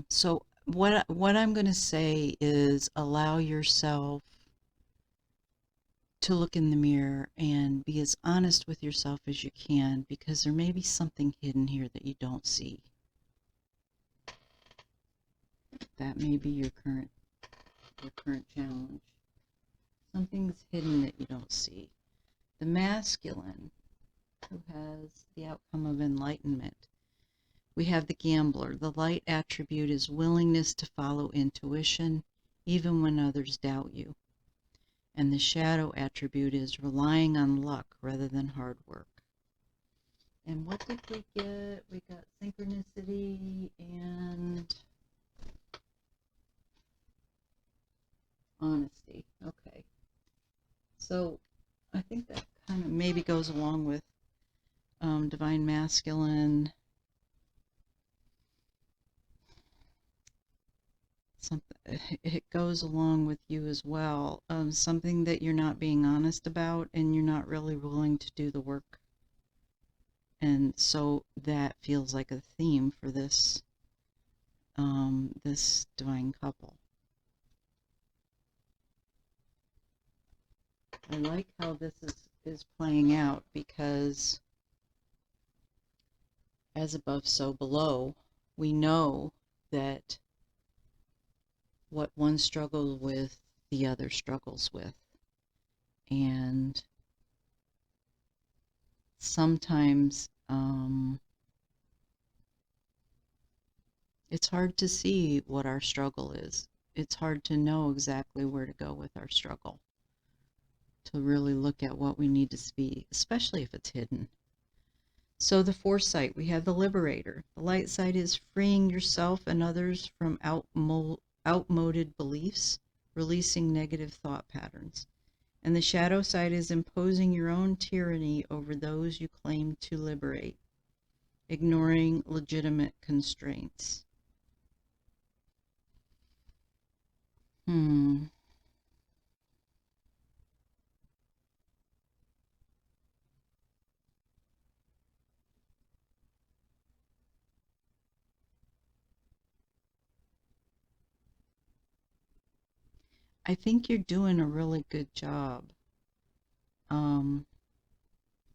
So what I'm going to say is allow yourself to look in the mirror and be as honest with yourself as you can, because there may be something hidden here that you don't see. That may be your current challenge. Something's hidden that you don't see. The masculine, who has the outcome of enlightenment. We have the gambler. The light attribute is willingness to follow intuition, even when others doubt you. And the shadow attribute is relying on luck rather than hard work. And what did we get? We got synchronicity and honesty. Okay. So I think that kind of maybe goes along with divine masculine. Something, it goes along with you as well. Something that you're not being honest about and you're not really willing to do the work. And so that feels like a theme for this this divine couple. I like how this is playing out, because as above, so below, we know that what one struggles with, the other struggles with. And sometimes it's hard to see what our struggle is. It's hard to know exactly where to go with our struggle, to really look at what we need to speak, especially if it's hidden. So the foresight, we have the liberator. The light side is freeing yourself and others from outmoded beliefs, releasing negative thought patterns. And the shadow side is imposing your own tyranny over those you claim to liberate, ignoring legitimate constraints. I think you're doing a really good job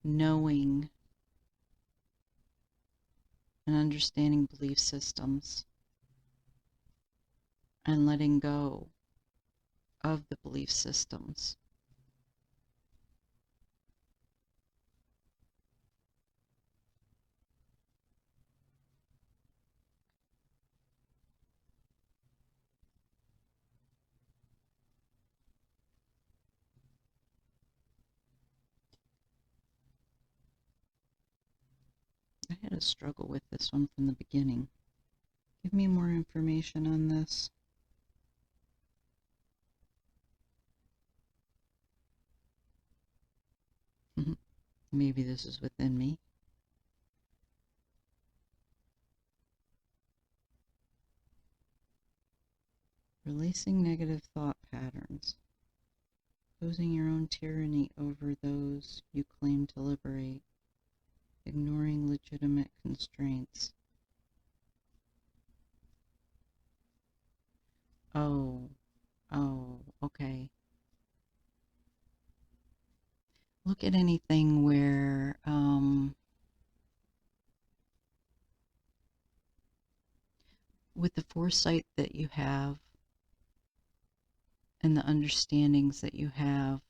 knowing and understanding belief systems and letting go of the belief systems. I had a struggle with this one from the beginning. Give me more information on this. Maybe this is within me. Releasing negative thought patterns. Imposing your own tyranny over those you claim to liberate. Ignoring legitimate constraints. Oh, okay. Look at anything where with the foresight that you have and the understandings that you have,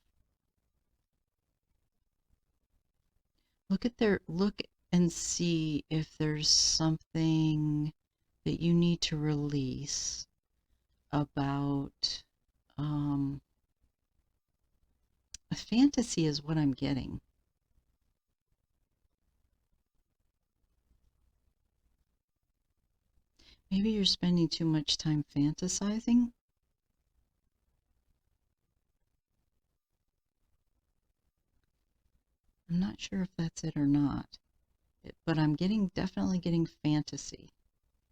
look and see if there's something that you need to release about a fantasy is what I'm getting. Maybe you're spending too much time fantasizing. I'm not sure if that's it or not, but I'm definitely getting fantasy.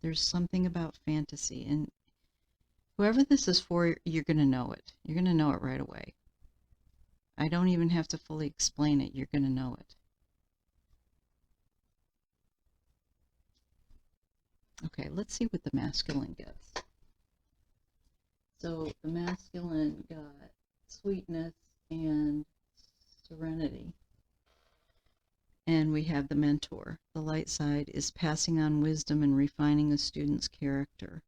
There's something about fantasy, and whoever this is for, you're going to know it. You're going to know it right away. I don't even have to fully explain it. You're going to know it. Okay, let's see what the masculine gets. So the masculine got sweetness and serenity. And we have the mentor. The light side is passing on wisdom and refining a student's character.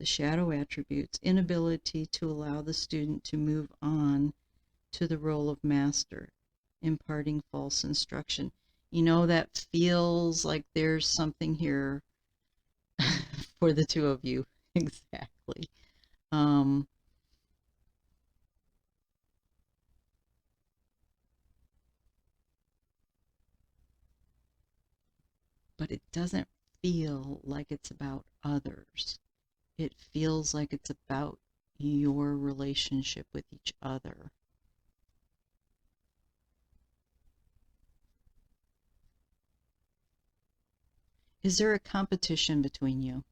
The shadow attributes, inability to allow the student to move on to the role of master, imparting false instruction. You know, that feels like there's something here for the two of you. Exactly. But it doesn't feel like it's about others. It feels like it's about your relationship with each other. Is there a competition between you?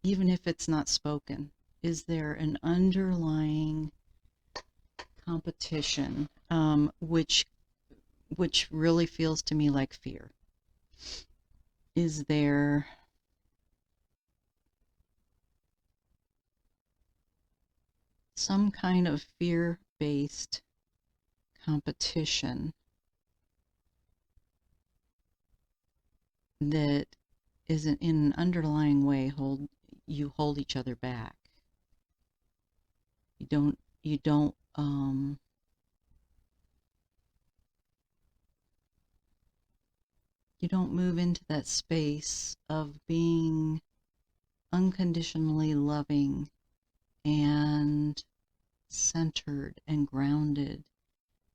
Even if it's not spoken, is there an underlying competition, which really feels to me like fear? Is there some kind of fear-based competition that is in an underlying way you hold each other back? You don't move into that space of being unconditionally loving and centered and grounded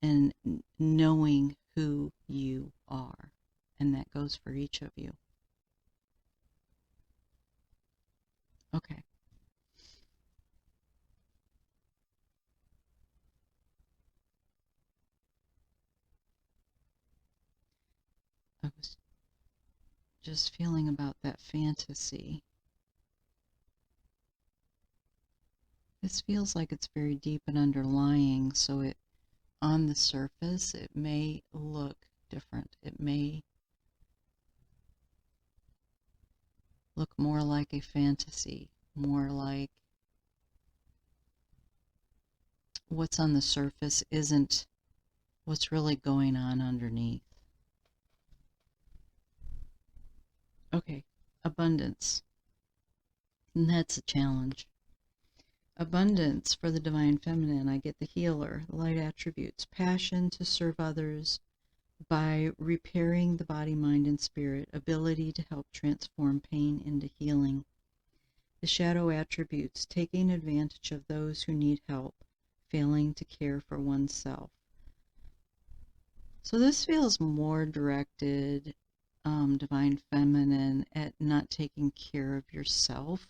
and knowing who you are. And that goes for each of you. Okay. I was just feeling about that fantasy. This feels like it's very deep and underlying, so it, on the surface, it may look different. It may look more like a fantasy, more like what's on the surface isn't what's really going on underneath. Okay, abundance. And that's a challenge. Abundance for the divine feminine. I get the healer, the light attributes, passion to serve others by repairing the body, mind, and spirit, ability to help transform pain into healing. The shadow attributes, taking advantage of those who need help, failing to care for oneself. So this feels more directed, divine feminine, at not taking care of yourself,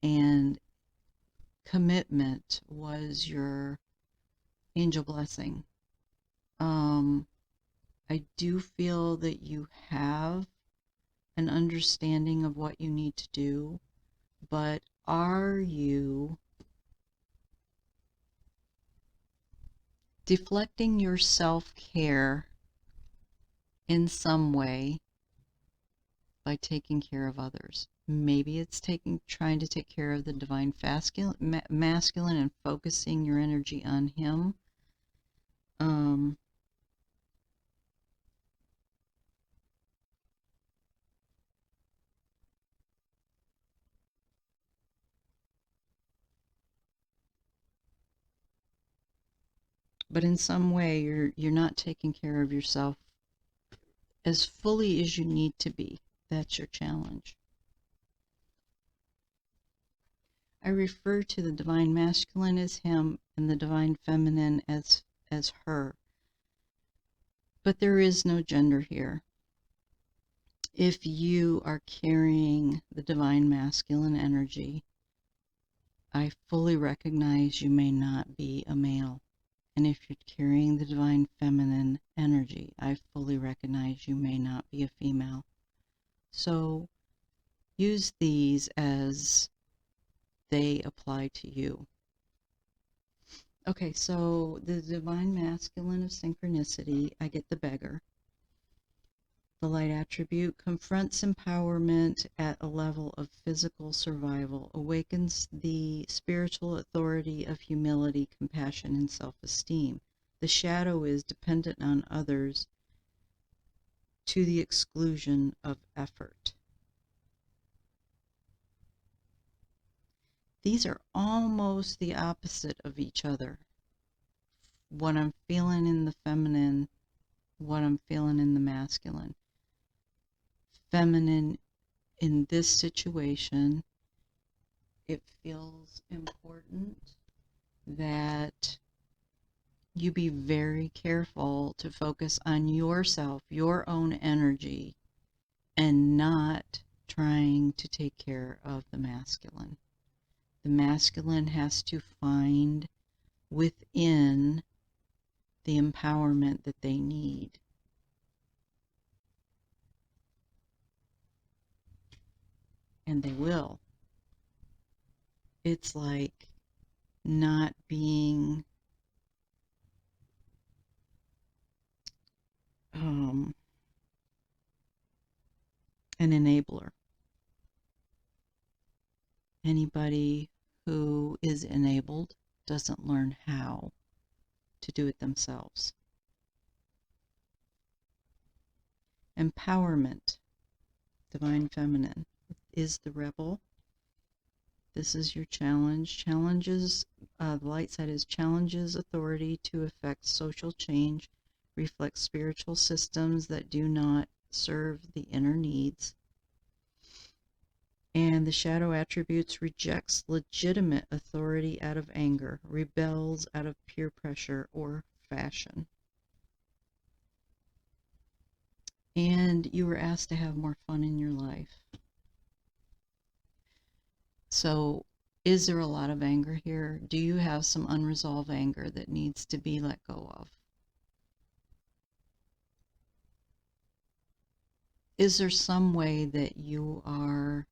and commitment was your angel blessing. I do feel that you have an understanding of what you need to do, but are you deflecting your self-care in some way by taking care of others? Maybe it's trying to take care of the divine masculine and focusing your energy on him. But in some way, you're not taking care of yourself as fully as you need to be. That's your challenge. I refer to the divine masculine as him and the divine feminine as her. But there is no gender here. If you are carrying the divine masculine energy, I fully recognize you may not be a male. And if you're carrying the divine feminine energy, I fully recognize you may not be a female. So use these as they apply to you. Okay, so the divine masculine of synchronicity, I get the beggar. The light attribute confronts empowerment at a level of physical survival, awakens the spiritual authority of humility, compassion, and self-esteem. The shadow is dependent on others to the exclusion of effort. These are almost the opposite of each other. What I'm feeling in the feminine, what I'm feeling in the masculine. Feminine, in this situation, it feels important that you be very careful to focus on yourself, your own energy, and not trying to take care of the masculine. The masculine has to find within the empowerment that they need. And they will. It's like not being an enabler. Anybody who is enabled doesn't learn how to do it themselves. Empowerment, divine feminine, is the rebel. This is your challenge. Challenges, the light side is challenges authority to effect social change, reflect spiritual systems that do not serve the inner needs. And the shadow attributes rejects legitimate authority out of anger, rebels out of peer pressure or fashion. And you were asked to have more fun in your life. So, is there a lot of anger here? Do you have some unresolved anger that needs to be let go of? Is there some way that you are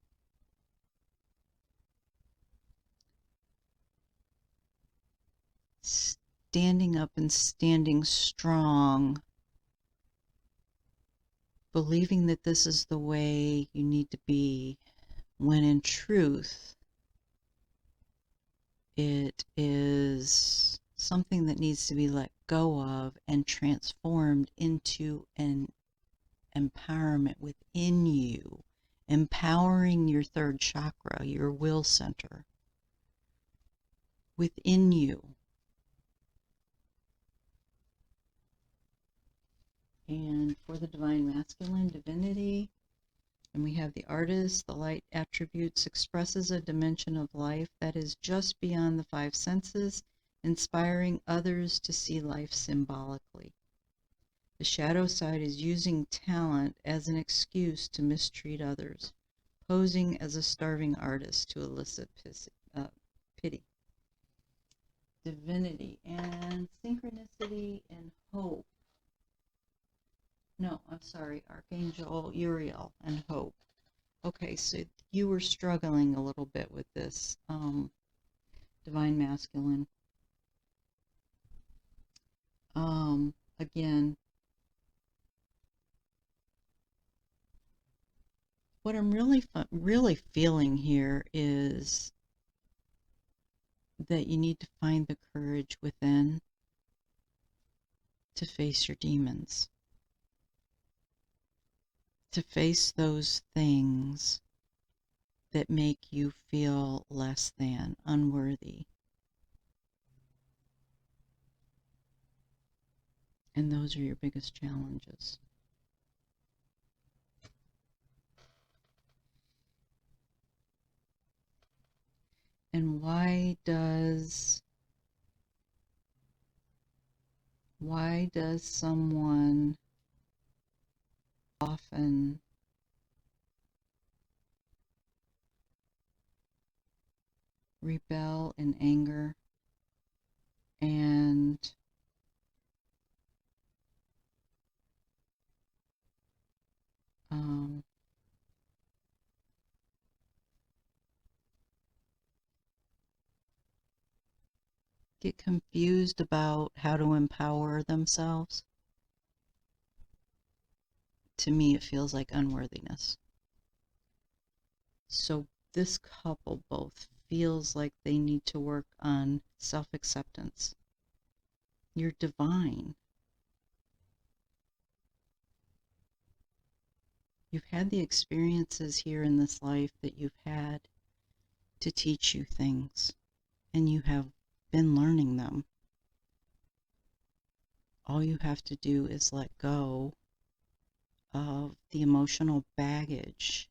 standing up and standing strong, believing that this is the way you need to be, when in truth, it is something that needs to be let go of and transformed into an empowerment within you, empowering your third chakra, your will center within you. And for the divine masculine, divinity, and we have the artist, the light attributes expresses a dimension of life that is just beyond the five senses, inspiring others to see life symbolically. The shadow side is using talent as an excuse to mistreat others, posing as a starving artist to elicit pity. Divinity and synchronicity and hope. No, I'm sorry, Archangel Uriel and hope. Okay, so you were struggling a little bit with this divine masculine. Again, what I'm really feeling here is that you need to find the courage within to face your demons, to face those things that make you feel less than, unworthy. And those are your biggest challenges. And why does someone often rebel in anger and get confused about how to empower themselves? To me, it feels like unworthiness. So this couple both feels like they need to work on self-acceptance. You're divine. You've had the experiences here in this life that you've had to teach you things, and you have been learning them. All you have to do is let go of the emotional baggage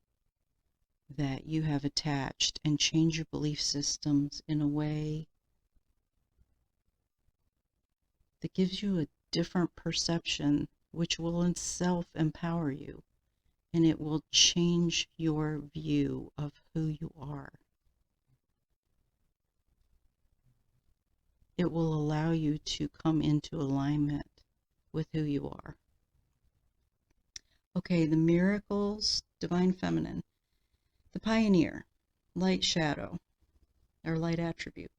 that you have attached and change your belief systems in a way that gives you a different perception, which will in itself empower you, and it will change your view of who you are. It will allow you to come into alignment with who you are. Okay, the miracles, divine feminine, the pioneer, light shadow, or light attribute.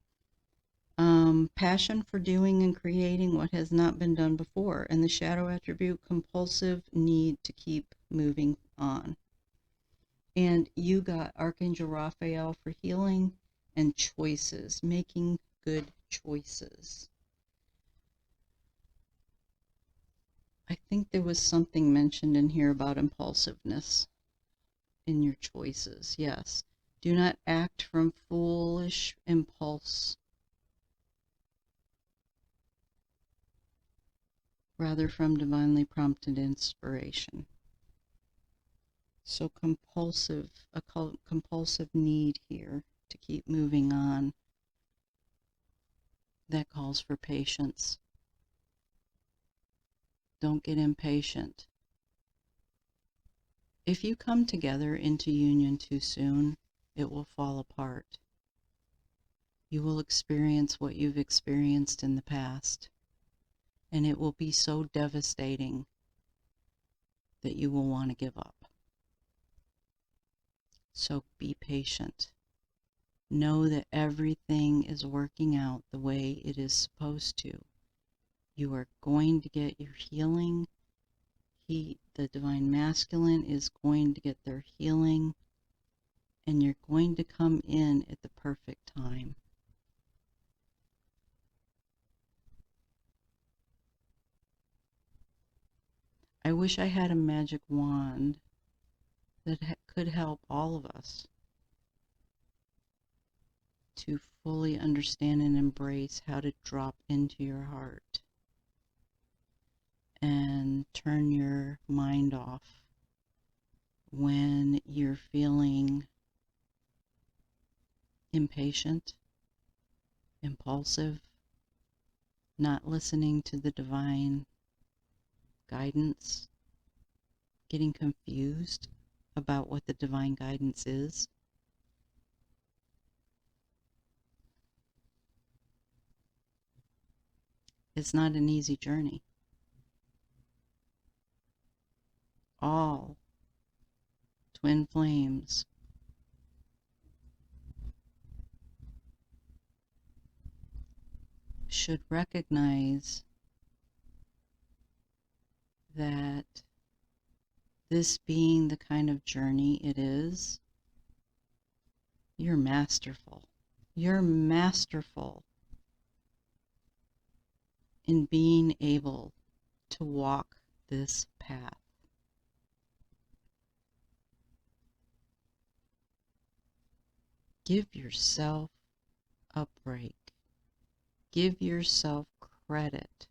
Passion for doing and creating what has not been done before, and the shadow attribute, compulsive need to keep moving on. And you got Archangel Raphael for healing and choices, making good choices. I think there was something mentioned in here about impulsiveness in your choices. Yes. Do not act from foolish impulse, rather from divinely prompted inspiration. So a compulsive need here to keep moving on. That calls for patience. Don't get impatient. If you come together into union too soon, it will fall apart. You will experience what you've experienced in the past, and it will be so devastating that you will want to give up. So be patient. Know that everything is working out the way it is supposed to. You are going to get your healing. The Divine Masculine is going to get their healing, and you're going to come in at the perfect time. I wish I had a magic wand that could help all of us to fully understand and embrace how to drop into your heart and turn your mind off when you're feeling impatient, impulsive, not listening to the divine guidance, getting confused about what the divine guidance is. It's not an easy journey. All twin flames should recognize that this being the kind of journey it is, you're masterful. You're masterful in being able to walk this path. Give yourself a break. Give yourself credit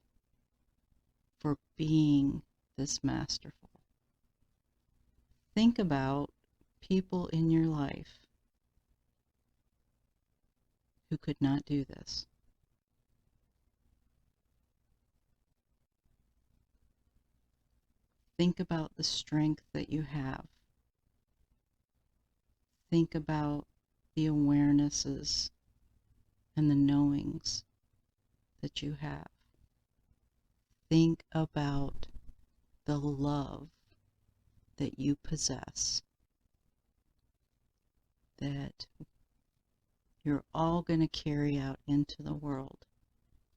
for being this masterful. Think about people in your life who could not do this. Think about the strength that you have. Think about the awarenesses and the knowings that you have. Think about the love that you possess, that you're all going to carry out into the world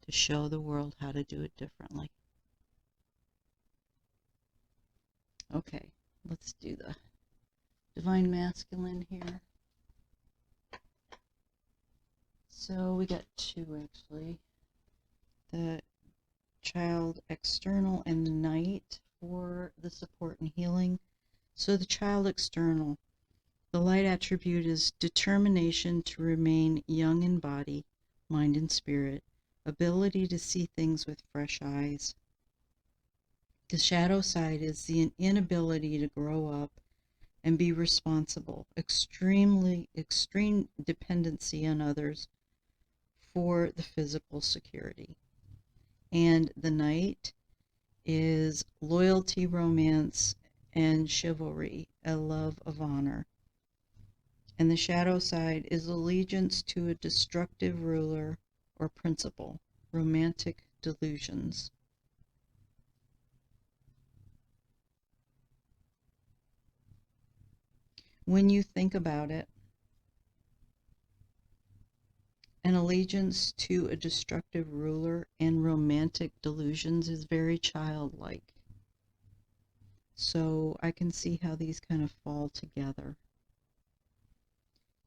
to show the world how to do it differently. Okay, let's do the Divine Masculine here. So we got two actually. The Child External and the Knight for the support and healing. So the Child External, the light attribute is determination to remain young in body, mind, and spirit, ability to see things with fresh eyes. The shadow side is the inability to grow up and be responsible, extreme dependency on others for the physical security. And the Knight is loyalty, romance, and chivalry, a love of honor. And the shadow side is allegiance to a destructive ruler or principle, romantic delusions. When you think about it, an allegiance to a destructive ruler and romantic delusions is very childlike. So I can see how these kind of fall together.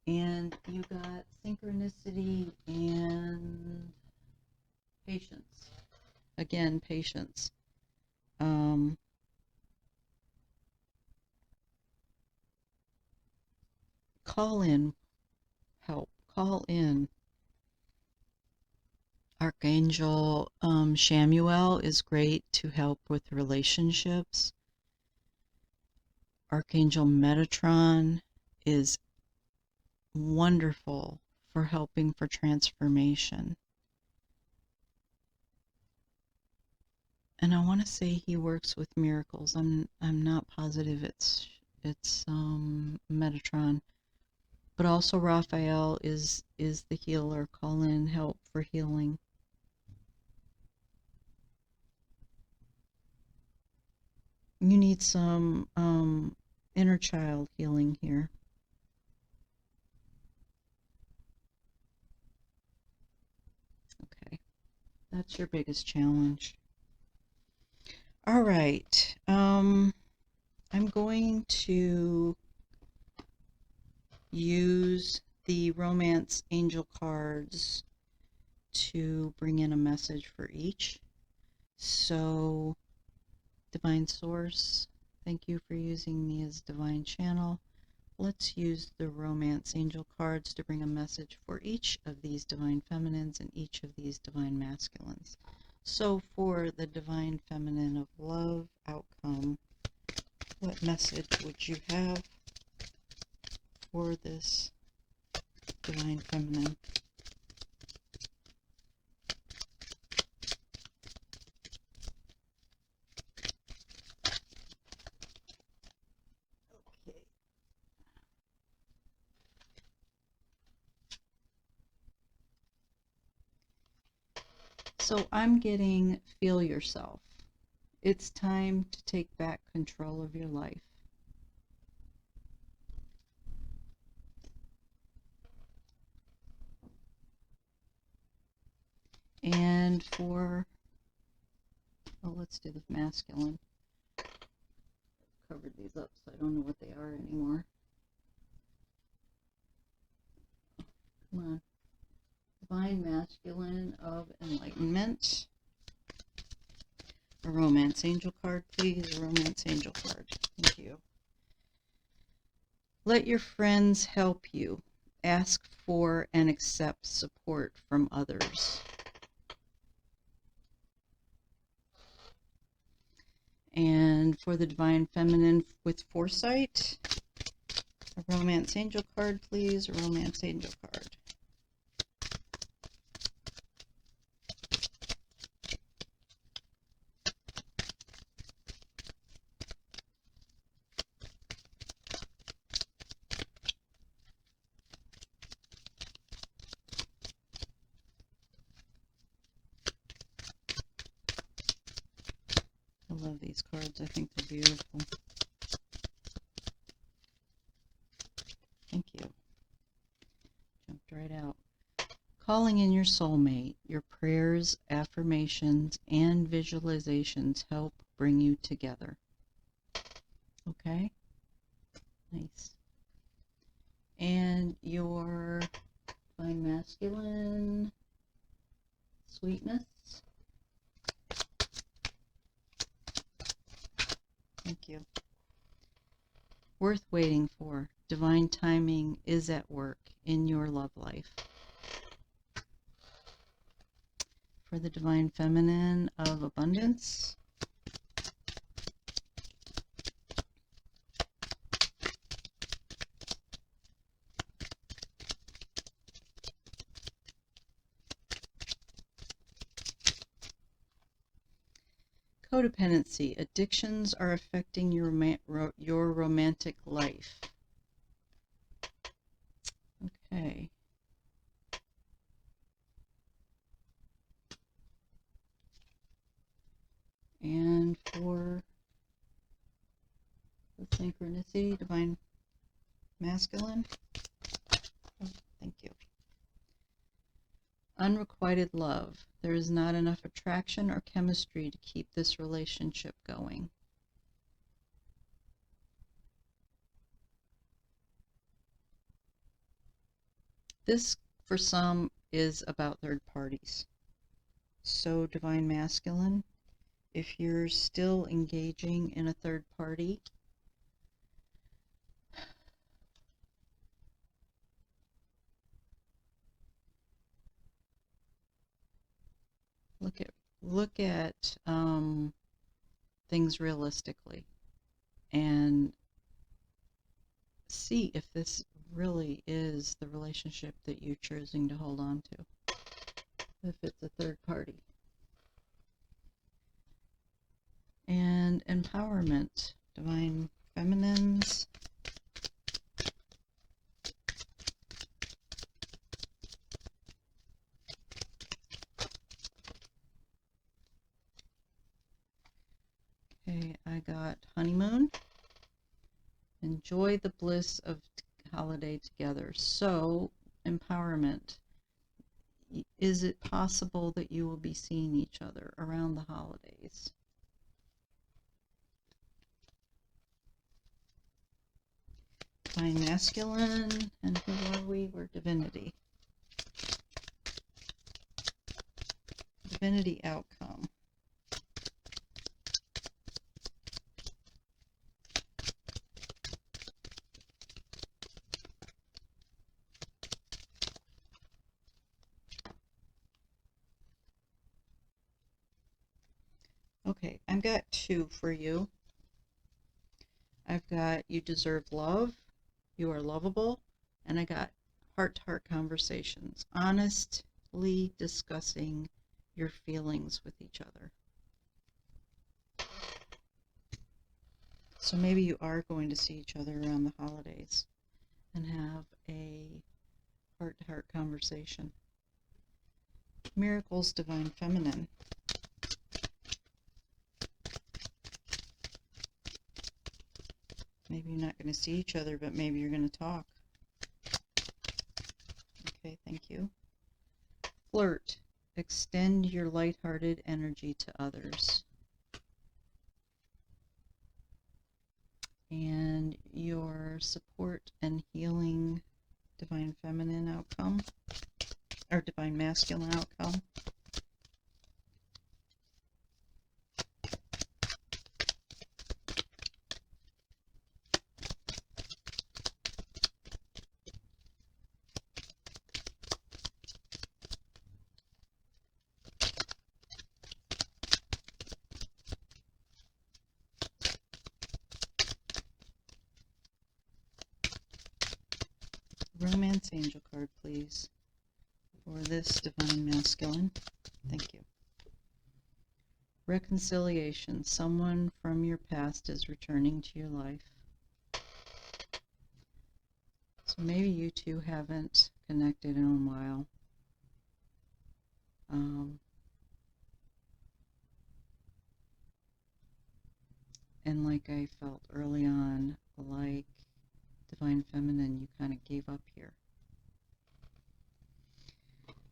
And you got synchronicity and patience. Again, patience. Call in help. Call in. Archangel Shamuel is great to help with relationships. Archangel Metatron is wonderful for helping for transformation. And I want to say he works with miracles. I'm not positive it's It's Metatron. But also Raphael is the healer. Call in help for healing. You need some inner child healing here. Okay, that's your biggest challenge. All right, I'm going to use the Romance Angel cards to bring in a message for each. So, Divine Source, thank you for using me as Divine Channel. Let's use the Romance Angel cards to bring a message for each of these Divine Feminines and each of these Divine Masculines. So for the Divine Feminine of Love outcome, what message would you have for this Divine Feminine? So I'm getting feel yourself. It's time to take back control of your life. And for, well, let's do the masculine. Covered these up so I don't know what they are anymore. Come on. Divine Masculine of Enlightenment. A Romance Angel card, please. A Romance Angel card. Thank you. Let your friends help you. Ask for and accept support from others. And for the Divine Feminine with Foresight, a Romance Angel card, please. A Romance Angel card. I love these cards. I think they're beautiful. Thank you. Jumped right out. Calling in your soulmate. Your prayers, affirmations, and visualizations help bring you together. Okay? Nice. And your Divine Masculine sweetness. Thank you. Worth waiting for. Divine timing is at work in your love life. For the Divine Feminine of Abundance. Codependency. Addictions are affecting your romantic life. Okay. And for the Synchronicity, Divine Masculine. Oh, thank you. Unrequited love. There is not enough attraction or chemistry to keep this relationship going. This, for some, is about third parties. So, Divine Masculine, if you're still engaging in a third party, look at things realistically and see if this really is the relationship that you're choosing to hold on to, if it's a third party. And empowerment, Divine Feminines. Okay, I got honeymoon. Enjoy the bliss of holiday together. So, empowerment. Is it possible that you will be seeing each other around the holidays? Divine masculine, and who are we? We're divinity. Divinity outcome. Okay, I've got two for you. I've got you deserve love, you are lovable, and I got heart-to-heart conversations, honestly discussing your feelings with each other. So maybe you are going to see each other around the holidays and have a heart-to-heart conversation. Miracles, divine feminine. Maybe you're not going to see each other, but maybe you're going to talk. Okay, thank you. Flirt. Extend your lighthearted energy to others. And your support and healing, divine feminine outcome, or divine masculine outcome. Romance angel card, please, for this divine masculine. Thank you. Reconciliation. Someone from your past is returning to your life. So maybe you two haven't connected in a while. And like I felt early on, like divine feminine, you kind of gave up here.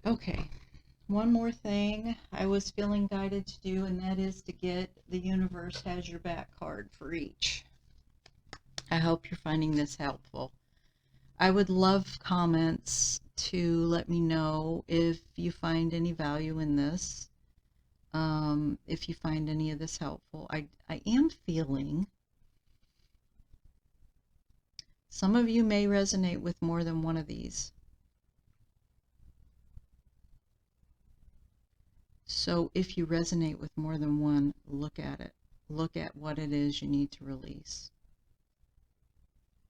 Okay, one more thing I was feeling guided to do, and that is to get the Universe Has Your Back card for each. I hope you're finding this helpful. I would love comments to let me know if you find any value in this, if you find any of this helpful. I am feeling some of you may resonate with more than one of these. So if you resonate with more than one, look at it. Look at what it is you need to release.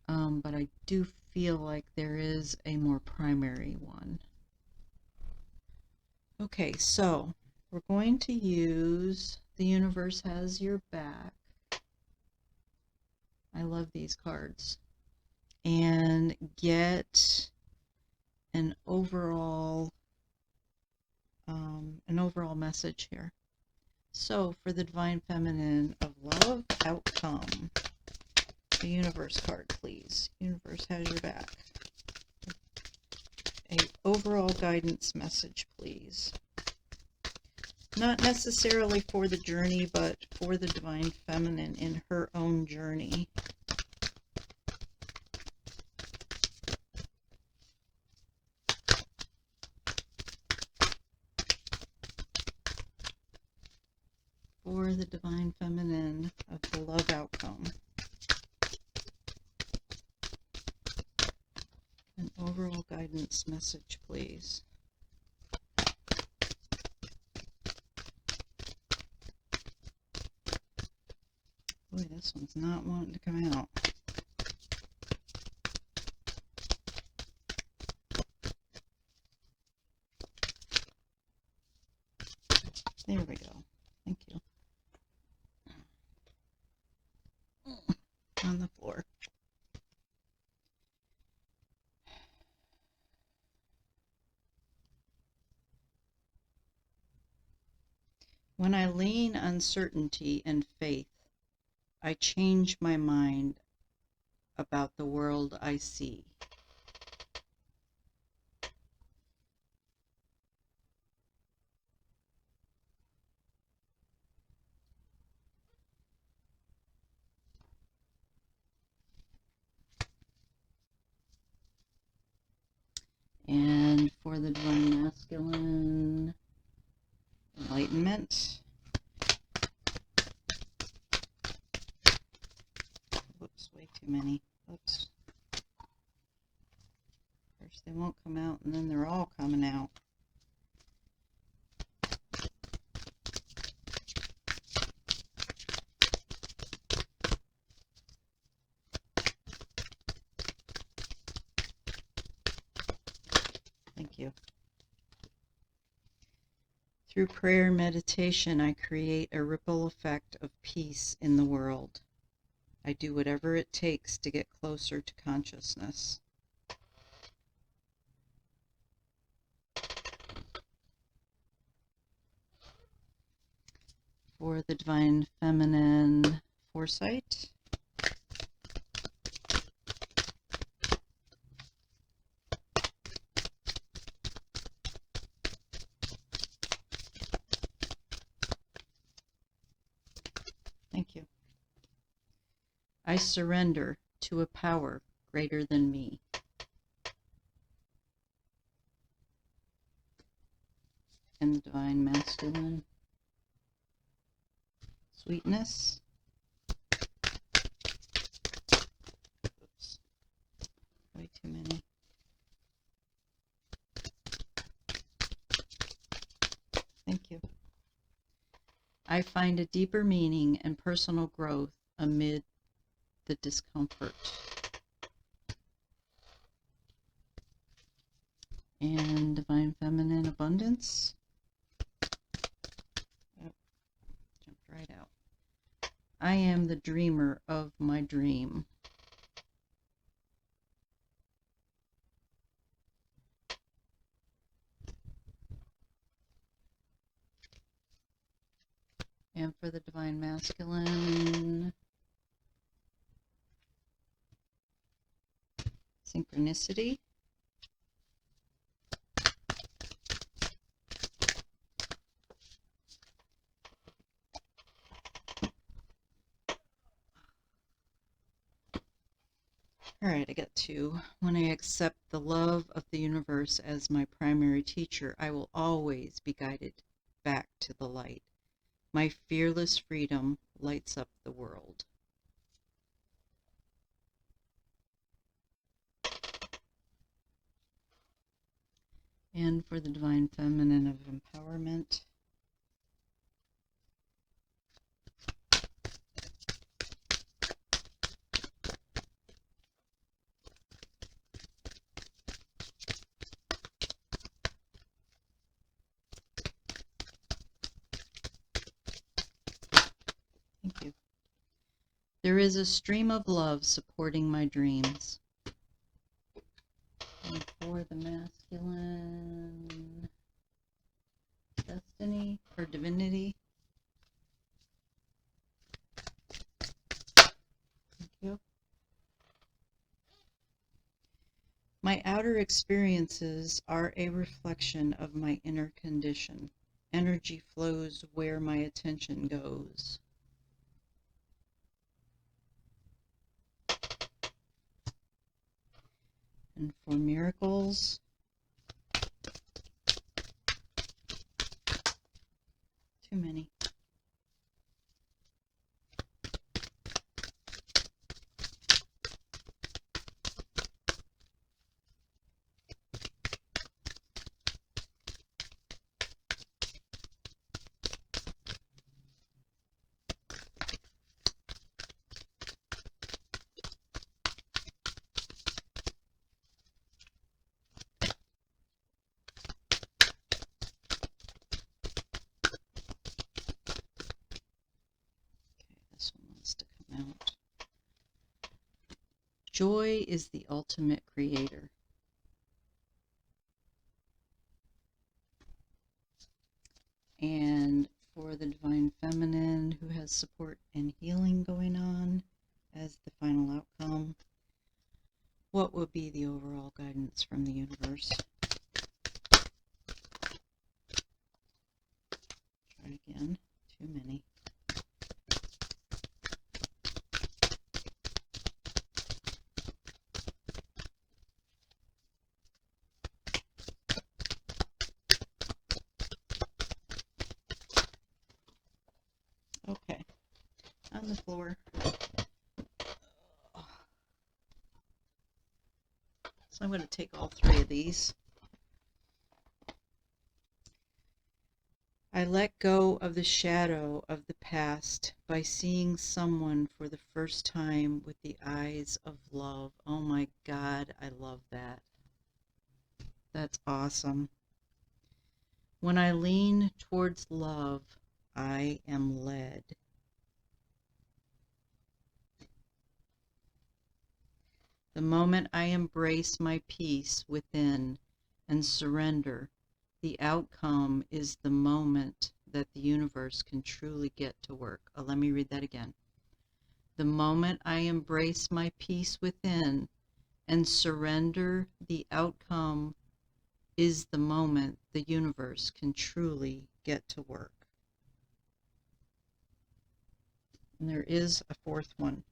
But I do feel like there is a more primary one. Okay, so we're going to use The Universe Has Your Back. I love these cards. And get an overall message here. So for the divine feminine of love outcome, the universe card, please. Universe has your back. A overall guidance message, please. Not necessarily for the journey, but for the divine feminine in her own journey. For the divine feminine of the love outcome. An overall guidance message, please. Boy, this one's not wanting to come out. There we go. Thank you. On the When I lean on certainty and faith, I change my mind about the world I see. And for the Divine Masculine, Enlightenment. Whoops, way too many. Oops. First they won't come out, and then they're all coming out. Thank you. Through prayer and meditation, I create a ripple effect of peace in the world. I do whatever it takes to get closer to consciousness. For the Divine Feminine Foresight. Thank you. I surrender to a power greater than me. And the Divine Masculine. Sweetness. Oops. Way too many. Thank you. I find a deeper meaning and personal growth amid the discomfort. And Divine Feminine Abundance. Oh, jumped right out. I am the dreamer of my dream. And for the Divine Masculine, Synchronicity. All right, I got two. When I accept the love of the universe as my primary teacher, I will always be guided back to the light. My fearless freedom lights up the world. And for the Divine Feminine of Empowerment, thank you. There is a stream of love supporting my dreams. And for the Masculine, Destiny or Divinity. Thank you. My outer experiences are a reflection of my inner condition. Energy flows where my attention goes. And for miracles, too many. This one wants to come out. Joy is the ultimate creator. And for the support and healing going on as the final outcome. What would be the overall guidance from the universe? Try again. Too many. Okay, on the floor. So I'm going to take all three of these. I let go of the shadow of the past by seeing someone for the first time with the eyes of love. Oh my God, I love that. That's awesome. When I lean towards love, I am led. The moment I embrace my peace within and surrender, the outcome is the moment that the universe can truly get to work. Let me read that again. The moment I embrace my peace within and surrender, the outcome is the moment the universe can truly get to work. And there is a fourth one.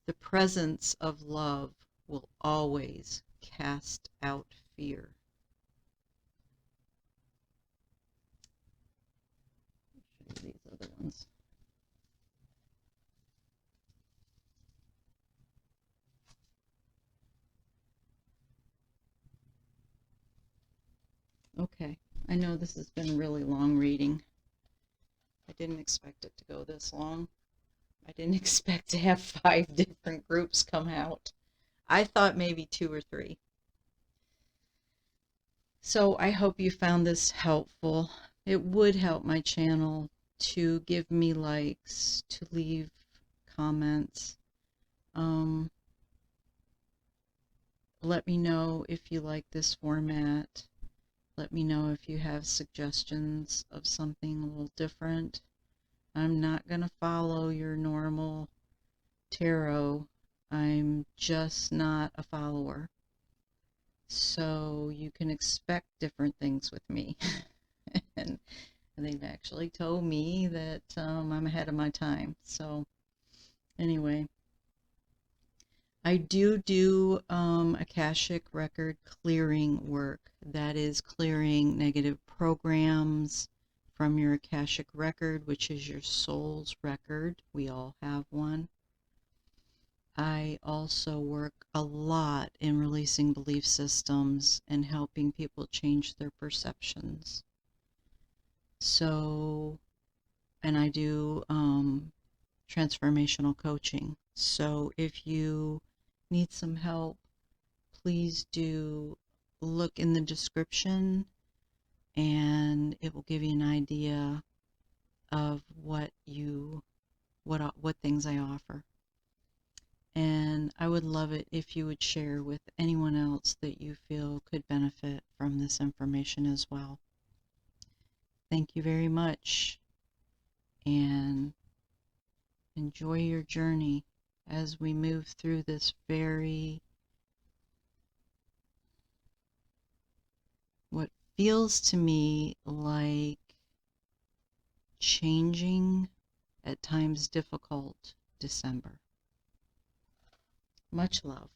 The presence of love will always cast out fear. I'll show you these other ones. Okay, I know this has been a really long reading. I didn't expect it to go this long. I didn't expect to have 5 different groups come out. I thought maybe 2 or 3. So I hope you found this helpful. It would help my channel to give me likes, to leave comments. Let me know if you like this format. Let me know if you have suggestions of something a little different. I'm not going to follow your normal tarot. I'm just not a follower. So you can expect different things with me. and they've actually told me that I'm ahead of my time. So anyway, I do Akashic record clearing work. That is clearing negative programs from your Akashic record, which is your soul's record. We all have one. I also work a lot in releasing belief systems and helping people change their perceptions. So, and I do transformational coaching. So if you need some help, please do look in the description and it will give you an idea of what things I offer. And I would love it if you would share with anyone else that you feel could benefit from this information as well. Thank you very much, and enjoy your journey as we move through this what feels to me like changing, at times difficult, December. Much love.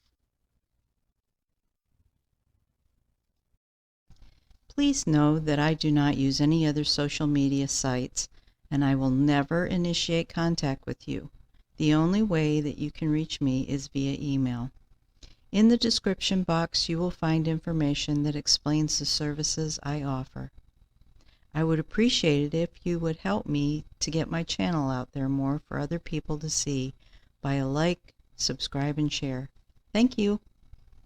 Please know that I do not use any other social media sites, and I will never initiate contact with you. The only way that you can reach me is via email. In the description box, you will find information that explains the services I offer. I would appreciate it if you would help me to get my channel out there more for other people to see by a like, subscribe, and share. Thank you.